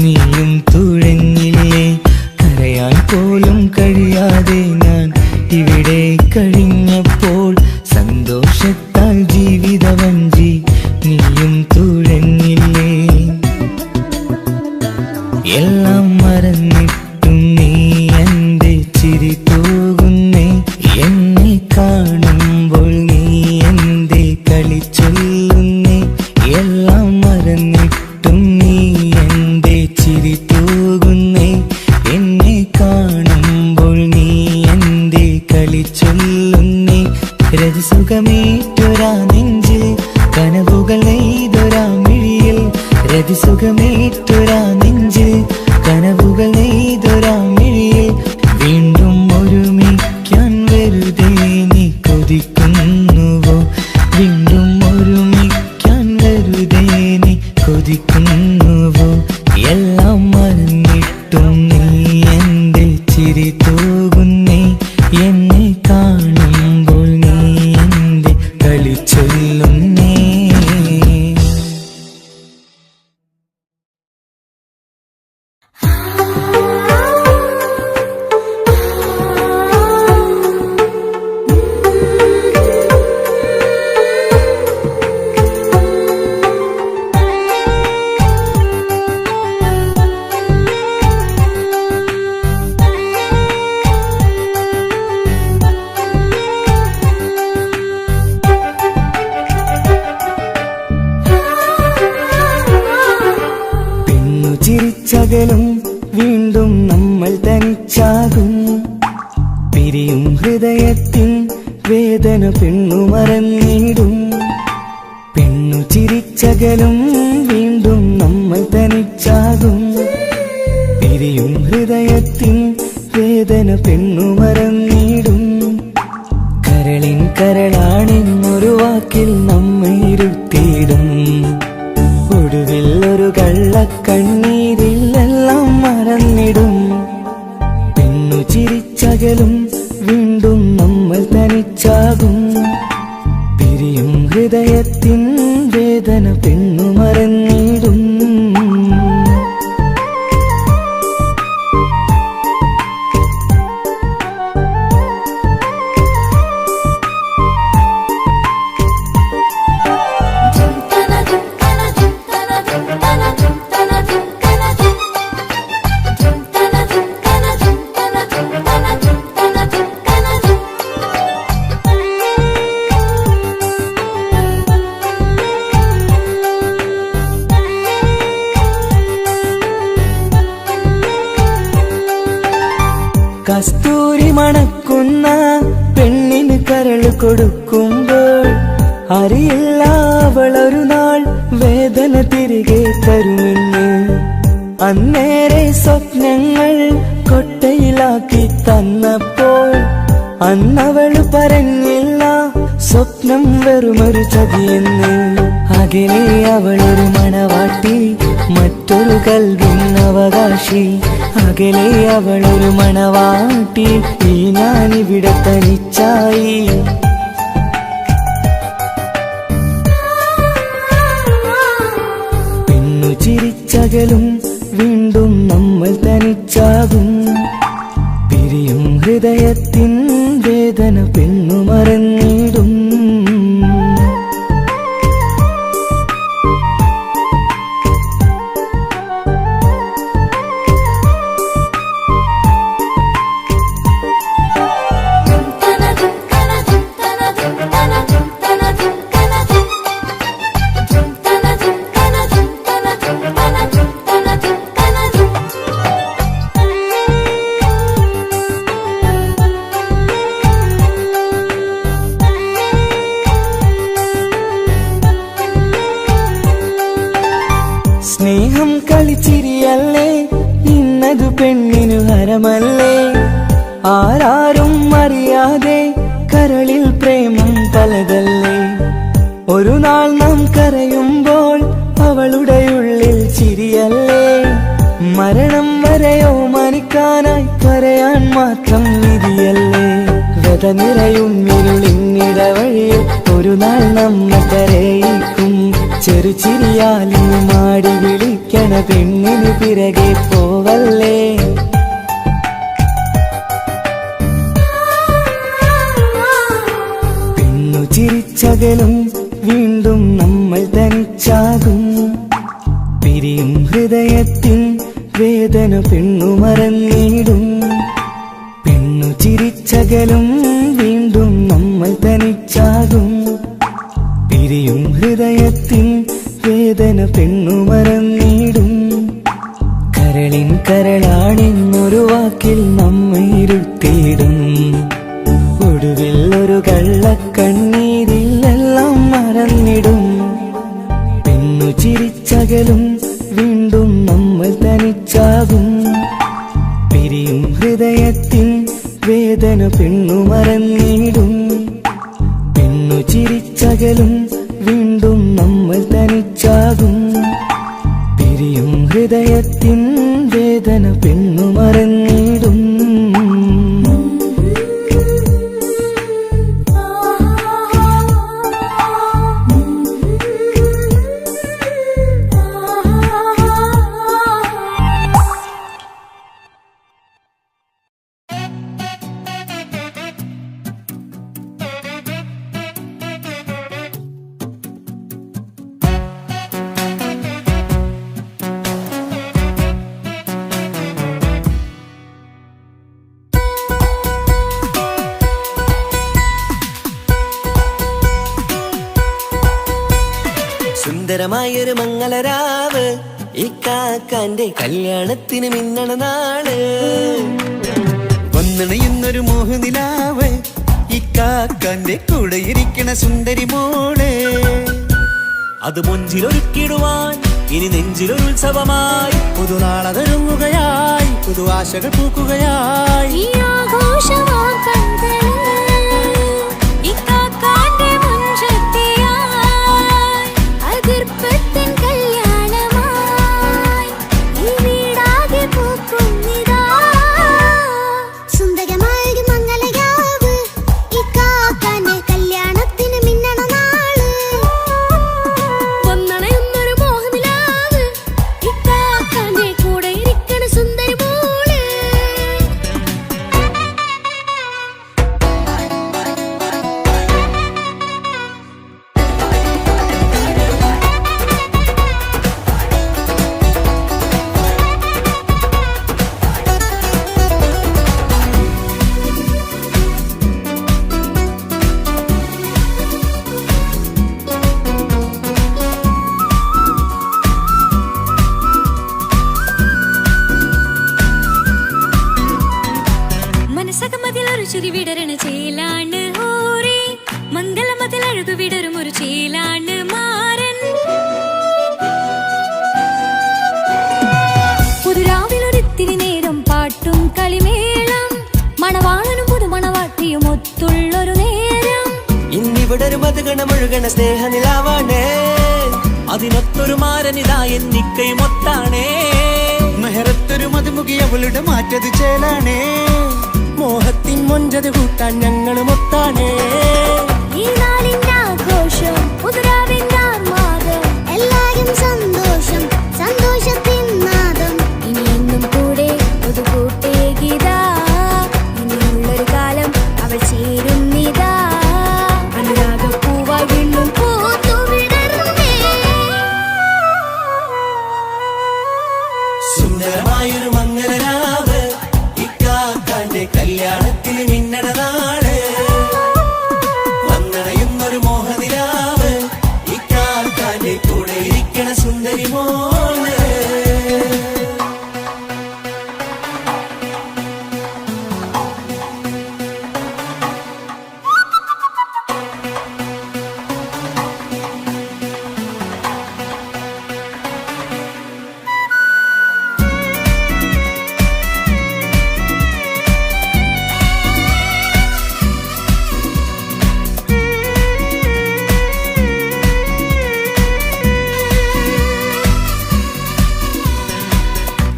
നീയും തുഴഞ്ഞില്ലേ. കരയാൻ പോലും കഴിയാതെ ഞാൻ ഇവിടെ കഴിഞ്ഞപ്പോൾ സന്തോഷത്താൽ ജീവിതവഞ്ചി നീയും തുഴഞ്ഞില്ലേ. എല്ലാം മറന്നിട്ടും നീ എന്റെ ചിരി തൂകുന്നേ. എന്നെ കാണുമ്പോൾ നീ എന്റെ കളി ചൊല്ലുന്നേ. എല്ലാം മറന്നിട്ടും നീ എന്റെ ചിരി തൂകുന്നേ. എന്നെ കാണുമ്പോൾ നീ എന്റെ കളി ചൊല്ലുന്നേ. രതിസുഖമേറ്റൊരാ നെഞ്ചിൽ കനവുകൾ നെയ്തൊരാ മിഴിയിൽ. രതിസുഖമേറ്റൊരാ നെഞ്ചിൽ കനവുകൾ നെയ്തൊരാ മിഴിയിൽ. വീണ്ടും ഒരുമിക്കാൻ വെറുതെ നീ കൊതിക്കുന്നുവോ. വീണ്ടും ഒരുമിക്കാൻ വെറുതെ നീ കൊതിക്കുന്നുവോ. എല്ലാം മറന്നിട്ടും നീ എന്റെ ചിരി തൂകുന്നേ. എന്നെ കാണുമ്പോൾ നീ എന്റെ കളി ചൊല്ലുന്നേ. ചിരിച്ചകലും വീണ്ടും നമ്മൾ തനിച്ചാകും. പിരിയും ഹൃദയത്തിൻ വേദന പെണ്ണു മറന്നിടും. പെണ്ണു ചിരിച്ചകലും വീണ്ടും നമ്മൾ തനിച്ചാകും. പിരിയും ഹൃദയത്തിൻ വേദന പെണ്ണു മറന്നിടും. കരളിൻ കരളാണെന്നൊരു വാക്കിൽ നമ്മെ ഇരുത്തിയിടും. ഒടുവിൽ ഒരു കള്ളക്കണ്ണീരിലെല്ലാം മറന്നിടും. പെണ്ണു ചിരിച്ചകലും വീണ്ടും നമ്മൾ തനിച്ചാകും. പിരിയും ഹൃദയത്തിൻ വേദന പെണ്ണു മറന്നിടും. കസ്തൂരി മണക്കുന്ന പെണ്ണിന് കരള് കൊടുക്കുമ്പോൾ അറിയില്ല അവളൊരു നാൾ വേദന തിരികെ തരുമെന്ന്. അന്നേരെ സ്വപ്നങ്ങൾ കൊട്ടയിലാക്കി തന്നപ്പോൾ അന്നവള് പറഞ്ഞില്ല സ്വപ്നം വെറുമൊരു ചതിയെന്ന്. അകലെ അവളൊരു മണവാട്ടി, മറ്റൊരു കൽവിൻ അവകാശി. അകലെ അവളൊരു മണവാട്ടി, ഈ ഞാനിവിടെ തനിച്ചായി. പെണ്ണു ചിരിച്ചകലും വീണ്ടും നമ്മൾ തനിച്ചാകും. പിരിയും ഹൃദയത്തിൻ വേദന പെണ്ണു മറന്നിടും. സ്നേഹം കളിച്ചിരിയല്ലേ, ഇന്നതു പെണ്ണിനു ഹരമല്ലേ. ആരാരും അറിയാതെ കരളിൽ പ്രേമം പലതല്ലേ. ഒരു നാൾ നാം കരയുമ്പോൾ അവളുടെ ഉള്ളിൽ ചിരിയല്ലേ. മരണം വരെയോ മരിക്കാനായി കരയാൻ മാത്രം വിധിയല്ലേ. വ്യത നിറയും ഇരുളിന്നിടവഴിയിൽ ഒരു നാൾ നമ്മെ കരയിക്കും. ചെറുചിരിയാലിന് മാടി വിളിക്കണ പെണ്ണിന് പിറകെ പോവല്ലേ. പെണ്ണു ചിരിച്ചകലും വീണ്ടും നമ്മൾ തനിച്ചാകും. പിരിയും ഹൃദയത്തിൻ വേദന പെണ്ണു മറന്നിടും. പെണ്ണു ചിരിച്ചകലും വീണ്ടും നമ്മൾ തനിച്ചാകും. പിരിയും ഹൃദയത്തിൻ വേദന പെണ്ണു മറന്നിടും. കരളിൻ കരളാണെന്നൊരു വാക്കിൽ നമ്മെ ഇരുത്തിയിടും. ഒടുവിൽ ഒരു കള്ളക്കണ്ണീരിൽ എല്ലാം മറന്നിടും. പെണ്ണു ചിരിച്ചകലും വീണ്ടും നമ്മൾ തനിച്ചാകും. പിരിയും ഹൃദയത്തിൻ വേദന പെണ്ണു മറന്നിടും. പെണ്ണു ചിരിച്ചകലും വീണ്ടും നമ്മൾ തനിച്ചാകും. പിരിയും ഹൃദയത്തിൻ വേദന പെണ്ണു മറന്നിടും. സുന്ദരമായൊരു മംഗളരാവ്, ഇക്കാക്കാന്റെ കല്യാണത്തിന് മിന്നണ നാള്. വന്നണയുന്നൊരു മോഹനിലാവ്, ഇക്കാക്കാന്റെ കൂടെ ഇരിക്കണ സുന്ദരി മോള്. അത് മൊഞ്ചിലൊരുക്കിടുവാൻ ഇനി നെഞ്ചിലൊരു ഉത്സവമായി. പുതുനാളതൊരുങ്ങുകയായി, പുതുവാശകൾ പൂക്കുകയായി. ഈ ആഘോഷമാം കൺകളിൽ ഇക്കാക്കാന്റെ മുൻചെത്തിയായി. അതിർപ്പത്തിൻ കല്യാണമായി ഈ വീടാകെ പൂക്കുന്നിതാ. സുന്ദരമായൊരു മംഗളരാവ്, ഇക്കാക്കാന്റെ കല്യാണത്തിന് മിന്നണ നാള്. വന്നണയുന്നൊരു മോഹനിലാവ്, ഇക്കാക്കാന്റെ കൂടെ ഇരിക്കണ സുന്ദരി മോള്. മനസ്സകമതിലൊരു ചിരി വിടരണ ചേലാണ് ഹോറി. മംഗളമതിലഴകു വിടരും ഒരു ചേലാണ് മാരൻ. പുതുരാവിലൊരിത്തിരി നേരം പാട്ടും കളിമേളം, മണവാളനും പുതുമണവാട്ടിയും ഒത്തുള്ളൊരു നേരം. ഇന്നിവിടെ ഒരു മധുഗണമൊഴുകണ സ്നേഹനിലാവാണ്. അതിനൊത്തൊരു മാരനിതാ എന്നിക്കൈമൊത്താണേ. മെഹറത്തൊരു മധുമുഖി അവളുടെ മാറ്റത് ചേലാണേ. മോഹത്തിൻ മൊഞ്ചത് കൂട്ടാൻ ഞങ്ങളും ഒത്താണേ. ഈ നാളിന്റെ ആഘോഷം പുതുരാവിന്റെ ആർമാദം എല്ലാരും സന്തോഷം സന്തോഷത്തിൻ നാദം ഇനി എന്നും കൂടെ പുതുകൂട്ടേ ഗീതാ ഇനിയുള്ളൊരു കാലം അവൾ ചേരുന്നിതാ അനുരാഗപ്പൂവായി വീണ്ടും പൂത്തു വിടരുന്നേ. സുന്ദരമായൊരു മംഗലരാവ് ഇക്കാക്കാന്റെ കല്യാണത്തിന് മിന്നണ നാള്. വന്നണയുന്നൊരു മോഹനിലാവ് ഇക്കാക്കാന്റെ കൂടെ ഇരിക്കണ സുന്ദരി മോള്.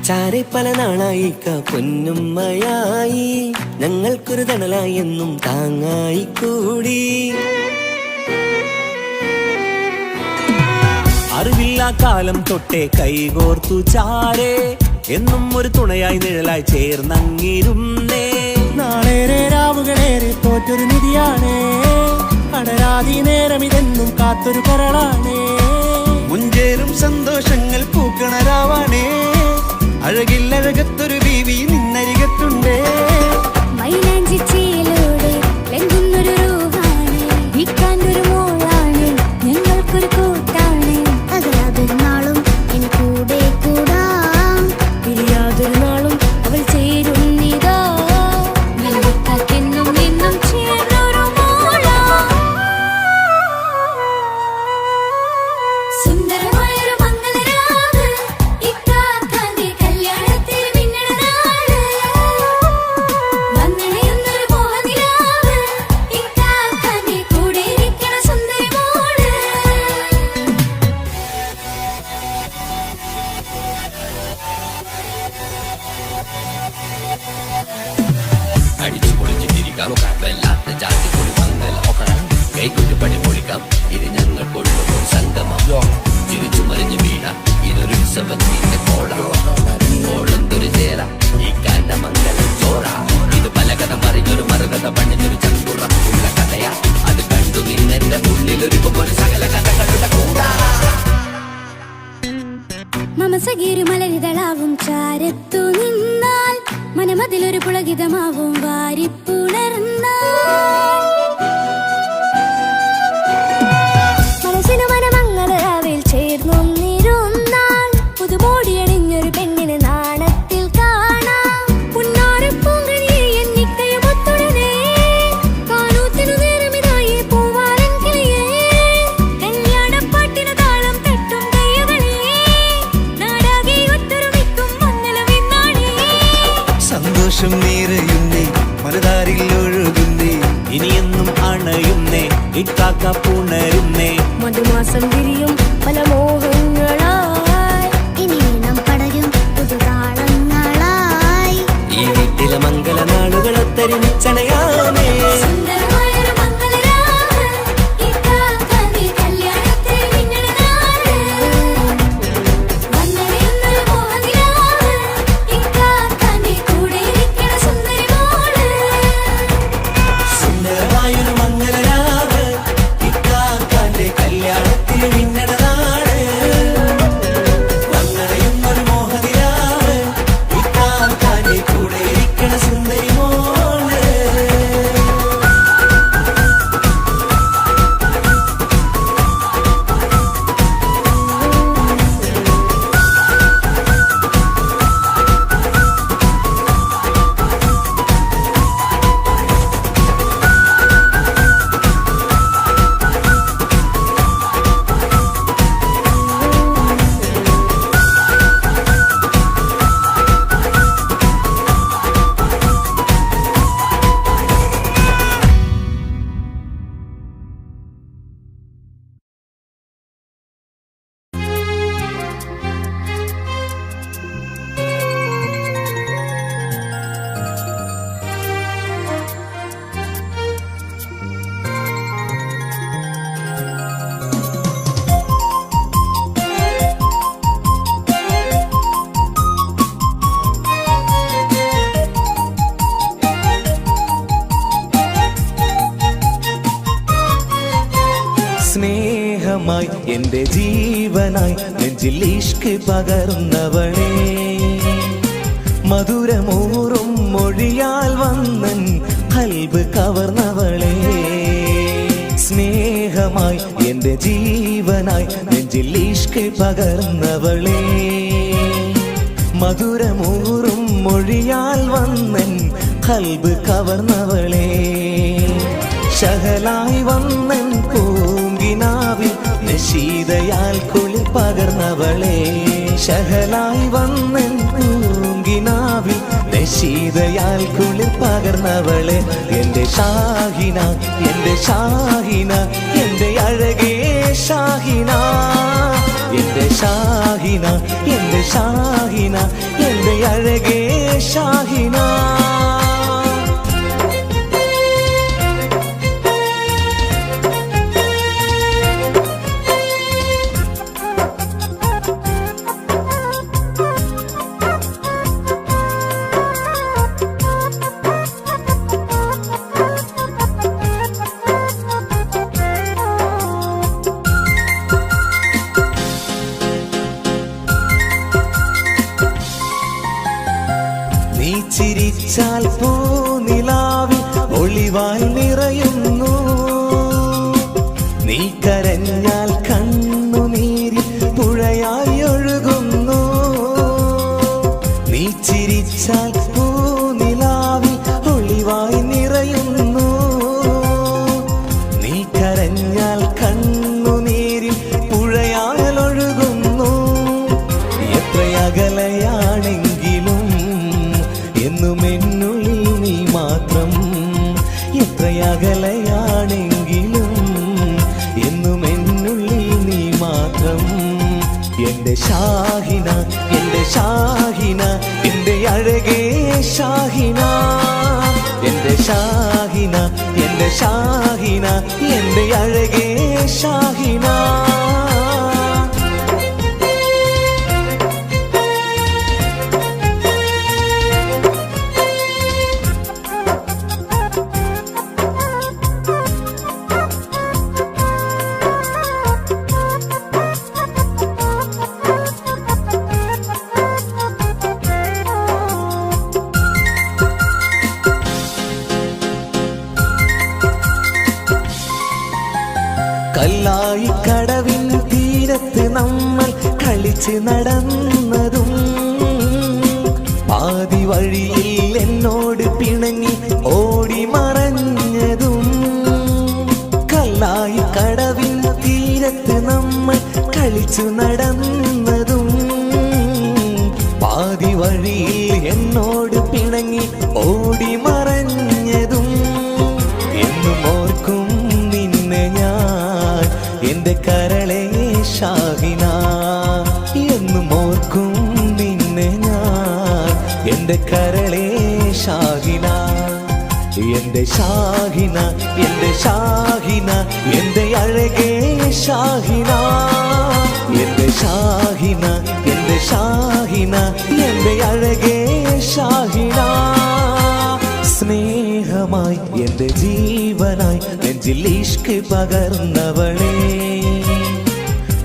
ചാരെ പല നാളായി പൊന്നുമ്മയായി ഞങ്ങൾക്കൊരു തണലായി എന്നും താങ്ങായി കൂടി. അറിവില്ലാ കാലം തൊട്ടേ കൈകോർത്തു ചാരേ എന്നും ഒരു തുണയായി നിഴലായി ചേർന്നങ്ങിരുന്നേ. നാളേറെ രാവുകളേറെ തോറ്റൊരു നിധിയാണേ. അടരാതി നേരം ഇതെന്നും കാത്തൊരു കരളാണേ. മുഞ്ചേറും സന്തോഷങ്ങൾ പൂക്കണരാവാണേ. അഴകില്ലഴകത്തൊരു ബീവി നിന്നരികത്തുണ്ടേ. മൈലാഞ്ചി ചേലോടെ ലംഘുന്നൊരു റൂഹാണ് വിക്കാണ്ടൊരു മോളാണ് ഞങ്ങൾക്കൊരു കൂട്ടാണ് അകലാതൊരു നാളും എൻ കൂടെ കൂടാം പിരിയാതൊരു നാളും അവൾ ചേരുന്നിതാ നൽകിക്കാക്കെന്നും എന്നും ചേർന്നൊരു മോളാ. സുന്ദരമായൊരു മംഗലരാവ് ഇക്കാക്കാന്റെ കല്യാണത്തിന് മിന്നണ നാള്. വന്നണയുന്നൊരു മോഹനിലാവ് ഇക്കാക്കാന്റെ കൂടെ ഇരിക്കണ സുന്ദരി മോള്. അടിച്ചു പൊളിച്ചിട്ടിരിക്കാം വല്ലാത്ത ജാതി പൊളി മംഗലം കൈകൊണ്ടു പണി പൊളിക്കാം ഇത് ഞങ്ങൾ കൊണ്ടുപോയി സംഗമം ചിരിച്ചു മറിഞ്ഞു വീണ ഇതൊരു ഉത്സവത്തിന്റെ കോളന്തൊരു ചേര ഈ കാന്റെ മംഗലം ചോറ ഇത് പലകഥ മറിഞ്ഞൊരു മറുകഥ പണിഞ്ഞൊരു ചങ്കുറ ഉള്ള കഥയാ അത് കണ്ടു നിന്നെന്റെ ഉള്ളിലൊരുക്കുമ്പോൾ സകല കഥകളുടെ കൂടാ. മമസകീരു മലരിതളാവും ചാരത്തു നിന്നാൽ മനമതിലൊരു പുളകിതമാവും വാരിപ്പുണർന്നാൽ മനസ്സിനു മനമംഗലരാവിൽ ചേർന്നൊന്നിരുന്നാൽ പുതുമോടിയണിഞ്ഞൊരു പെണ്ണിന് നാണത്തിൽ കാണാം പുന്നാരപ്പൂങ്കണിയെ എന്നിക്കയുമൊത്തുടനെ കാനൂത്തിനു നേരമിതായി പൂവാലൻ കിളിയേ കല്യാണപ്പാട്ടിനു താളം തട്ടും കയ്യുകളേ നാടാകെ ഒത്തൊരുമിക്കും മംഗലമെന്നാണേ. സന്തോഷം നിറയുന്നേ മനതാരിൽ ഒഴുകുന്നേ. ഇനിയെന്നും അണയുന്നേ ഇക്കാക്ക പുണരുന്നേ. മധുമാസം വിരിയും പല മോഹങ്ങളായി ഇനി നാം പടരും പുതുതാളങ്ങളായി ഈ വീട്ടിലെ മംഗല നാളുകളൊത്തരിച്ചണയാമേ. സുന്ദരമായൊരു മംഗലരാവ് ഇക്കാക്കാന്റെ കല്യാണത്തിന് മിന്നണ നാള്. വന്നണയുന്നൊരു മോഹനിലാവ് ഇക്കാക്കാന്റെ കൂടെ ഇരിക്കണ സുന്ദരി മോള്. സുന്ദരമായൊരു മംഗലരാവ് ഇക്കാക്കാന്റെ കല്യാണത്തിന് മിന്നണ നാള്. എന്റെ ജീവനായി നെഞ്ചിൽ ഇഷ്ക് പകർന്നവളെ മധുരമൂറും മൊഴിയാൽ വന്നൻ കൽബ് കവർന്നവളെ സ്നേഹമായി എന്റെ ജീവനായി നെഞ്ചിൽ ഇഷ്ക് പകർന്നവളെ മധുരമൂറും മൊഴിയാൽ വന്നൻ കൽബ് കവർന്നവളെ ശഹലായി വന്നൻ പൂങ്കിനാവിൽ നശീതയാൽ കുളിർ പകർന്നവളെ ശഹലായി വന്നൻ പൂങ്കിനാവിൽ നശീതയാൽ കുളിർ പകർന്നവളെ എന്റെ ഷാഹിന എന്റെ ഷാഹിന എന്റെ അഴകേ ഷാഹിന എന്റെ ഷാഹിന എന്റെ ഷാഹിന എന്റെ അഴകേ ഷാഹിന ചിരിച്ചാൽ പൂനിലാവിൽ ഒളിവാൽ നിറയുന്നു നീ കരഞ്ഞാൽ കണ്ണുനീരിൽ പുഴയായി ഒഴുകുന്നു നീ ചിരിച്ചാൽ പൂനിലാവിൽ ഒളിവായി നിറയുന്നു നീ കരഞ്ഞാൽ കണ്ണുനീരിൽ പുഴയാൽ ഒഴുകുന്നു എത്രയകലയാണെങ്കിലും എന്നും എന്നുള്ളിൽ നീ മാത്രം എത്രയകലയാണെങ്കിലും എന്നും എന്നുള്ളിൽ നീ മാത്രം എന്റെ ഷാഹിന എന്റെ ഷാഹിന എന്റെ അഴകേ ഷാഹിന എന്റെ ഷാഹിന എന്റെ ഷാഹിന എന്റെ അഴകേ ഷാഹിന കല്ലായി കടവിൻ തീരത്ത് നമ്മൾ കളിച്ച് നടന്നതും പാതി വഴിയിൽ എന്നോട് പിണങ്ങി ഓടി മറഞ്ഞതും കല്ലായി കടവിൻ തീരത്ത് നമ്മൾ കളിച്ചു നടന്നതും പാതി വഴിയിൽ എന്നോട് പിണങ്ങി ഓടി മറഞ്ഞതും എന്നും ഓർക്കും നിന്നെ ഞാൻ എന്റെ കരളെ ഷാഹിന എന്നും ഓർക്കും നിന്നെ ഞാൻ എന്റെ കരളെ ഷാഹിന എന്റെ ഷാഹിന എന്റെ ഷാഹിന എന്റെ അഴകേ ഷാഹിന എന്റെ ഷാഹിന എന്റെ ഷാഹിന എന്റെ അഴകേ ഷാഹിന സ്നേഹമായി എന്റെ ജീവനായി നെഞ്ചിൽ ഇഷ്ക് പകർന്നവളെ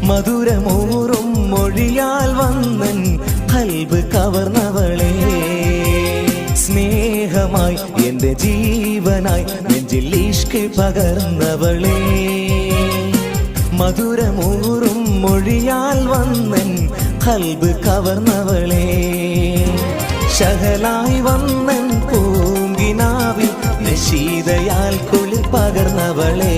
മധുരമൂറും മൊഴിയാൽ വന്നൻ കൽബ് കവർന്നവളെ സ്നേഹമായി എന്റെ ജീവനായി നെഞ്ചിൽ ഇഷ്ക് പകർന്നവളെ മധുരമൂറും മൊഴിയാൽ വന്നൻ കൽബ് കവർന്നവളെ ശഹലായി വന്നൻ പൂങ്കിനാവിൽ നശീതയാൽ കുളിർ പകർന്നവളെ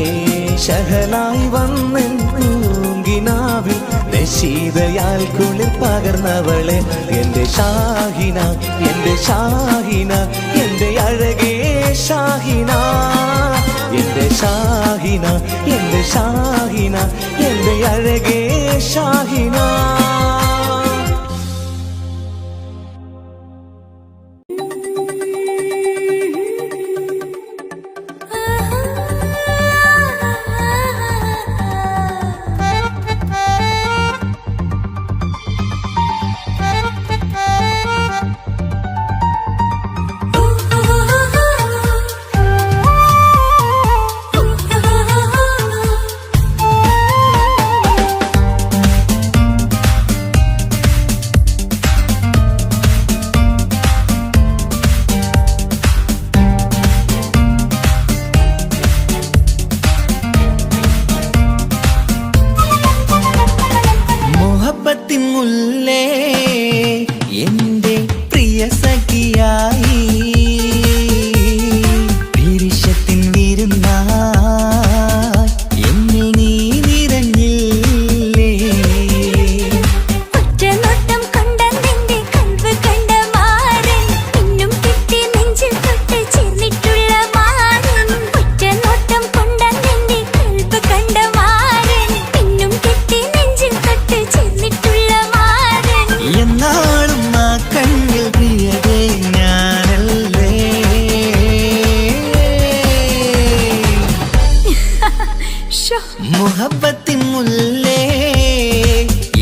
ശഹലായി വന്നൻ പൂങ്കിനാവിൽ നശീതയാൽ കുളിർ പകർന്നവളെ എന്റെ ഷാഹിന എന്റെ ഷാഹിന എന്റെ അഴകേ ഷാഹിന എന്റെ ഷാഹിന എന്റെ ഷാഹിന എന്റെ അഴകേ ഷാഹിന സഖിയായി പിരിശത്തിൻ വിരുന്നായി എന്നിൽ നീ നിറഞ്ഞില്ലേ ഒറ്റ നോട്ടം കൊണ്ടെന്റെ കൽവ് കണ്ട മാരൻ പിന്നും കിട്ടി നെഞ്ചിൽ തൊട്ട് ചേർന്നിട്ടുള്ള മാരൻ ഒറ്റ നോട്ടം കൊണ്ടെന്റെ കൽവ് കണ്ട മാരൻ പിന്നും കിട്ടി നെഞ്ചിൽ തൊട്ട് ചേർന്നിട്ടുള്ള മാരൻ എന്നാളും ആ കണ്ണിൽ പ്രിയതേ ഞാനല്ലേ മുഹബത്തിൻ മുല്ലേ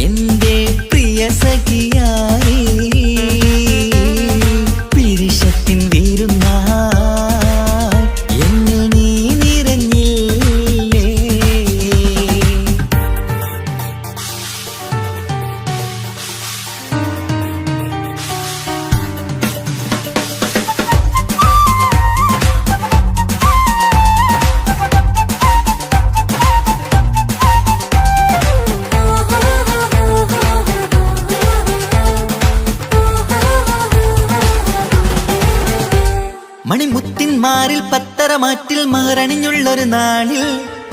എന്റെ പ്രിയ സഖിയായി പിരിശത്തിൻ വിരുന്നായി എന്നിൽ നീ നിറഞ്ഞില്ലേ മണിമുത്തിന്മാരിൽ പത്തരമാറ്റിൽ മഹറണിഞ്ഞുള്ളൊരു നാളിൽ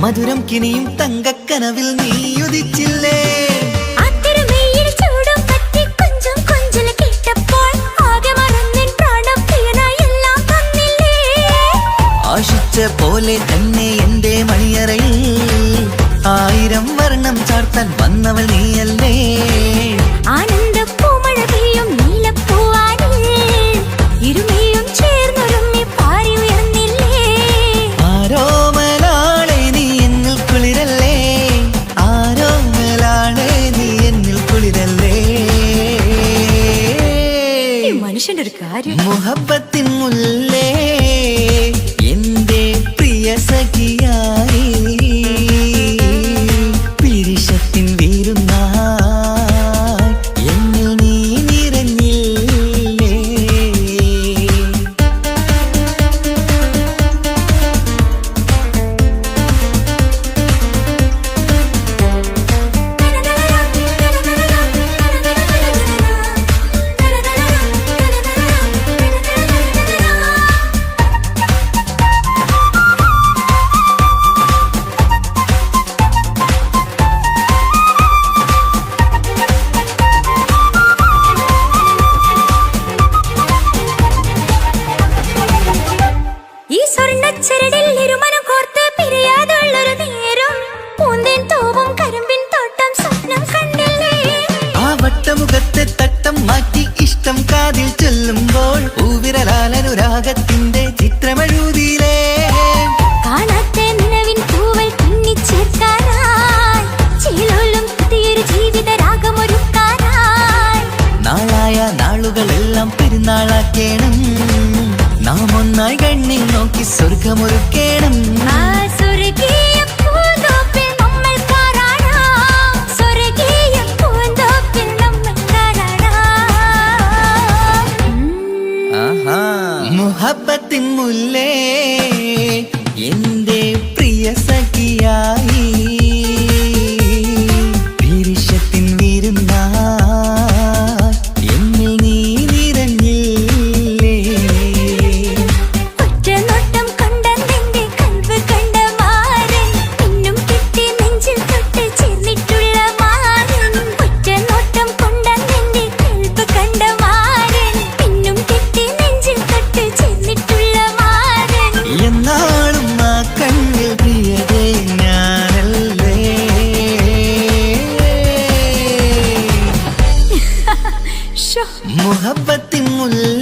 മധുരം കിനിയും തങ്കക്കനവിൽ നീയുദിച്ചില്ലേ ആത്തിരമേയിൽ ചൂടും പറ്റി കൊഞ്ചും കൊഞ്ചല് കേട്ടപ്പോൾ ആകെ മറന്നിൻ പ്രാണം പ്രിയനായി എല്ലാം തന്നില്ലേ ആശിച്ച പോലെ തന്നെ എന്റെ മണിയറയിൽ 1000 വർണ്ണം ചാർത്താൻ വന്നവൾ നീയല്ലേ ആനന്ദ പൂമഴ പെയ്യും നീലപ്പൂവാനിൽ ഇരുമയും ചേർന്നൊരുമ്മി പാരി ഉയർന്നില്ലേ ആരോമലാളെ നീ എന്നിൽ കുളിരല്ലേ ആരോമലാളെ നീ എന്നിൽ കുളിരല്ലേ മനുഷ്യന്റെ ഒരു കാര്യം മുഹബത്തിൻ മുല്ലേ എന്റെ പ്രിയ സഖിയായി പിരിശത്തിൻ വിരുന്നായി എന്നിൽ നീ നിറഞ്ഞില്ലേ ഈ സ്വർണ്ണച്ചരടിൽ ഇരുമനം കോർത്ത് പിരിയാതുള്ളൊരു നേരം പൂന്തേൻ തോവും കരിമ്പിൻ തോട്ടം സ്വപ്നം കണ്ടില്ലേ ആ വട്ടമുഖത്തെ തട്ടം മാറ്റി ഇഷ്ടം കാതിൽ ചൊല്ലുമ്പോൾ പൂവിരലാലനുരാഗത്തിന്റെ ചിത്രമെഴുതിയിലേ കാണാത്ത നിലവിൻ പൂവൽ പിന്നിച്ചേർക്കാനായി ചീലോലും പുതിയൊരു ജീവിത രാഗമൊരുക്കാനായി നാളായ നാളുകളെല്ലാം പെരുന്നാളാക്കേണം നാം ഒന്നായി കണ്ണിൽ നോക്കി സ്വർഗമൊരുക്കേണം ആ സ്വർഗീയ പൂന്തോപ്പിൽ നമ്മൾ കാറാടാം സ്വർഗീയ പൂന്തോപ്പിൽ നമ്മൾ കാറാടാം മുഹബത്തിൻ മുല്ലേ എന്റെ പ്രിയ സഖിയായി പിരിശത്തിൻ വിരുന്നായി എന്നിൽ നീ നിറഞ്ഞില്ലേ ഒറ്റ നോട്ടം കൊണ്ടെന്റെ കൽവ് കണ്ട മാരൻ പിന്നും കിട്ടി നെഞ്ചിൽ തൊട്ട് ചേർന്നിട്ടുള്ള മാരൻ ഒറ്റ നോട്ടം കൊണ്ടെന്റെ കൽവ് കണ്ട മാരൻ പിന്നും കിട്ടി നെഞ്ചിൽ തൊട്ട് ചേർന്നിട്ടുള്ള മാരൻ എന്നാളും ആ കണ്ണിൽ പ്രിയതേ ഞാനല്ലേ മുഹബത്തിൻ മുല്ല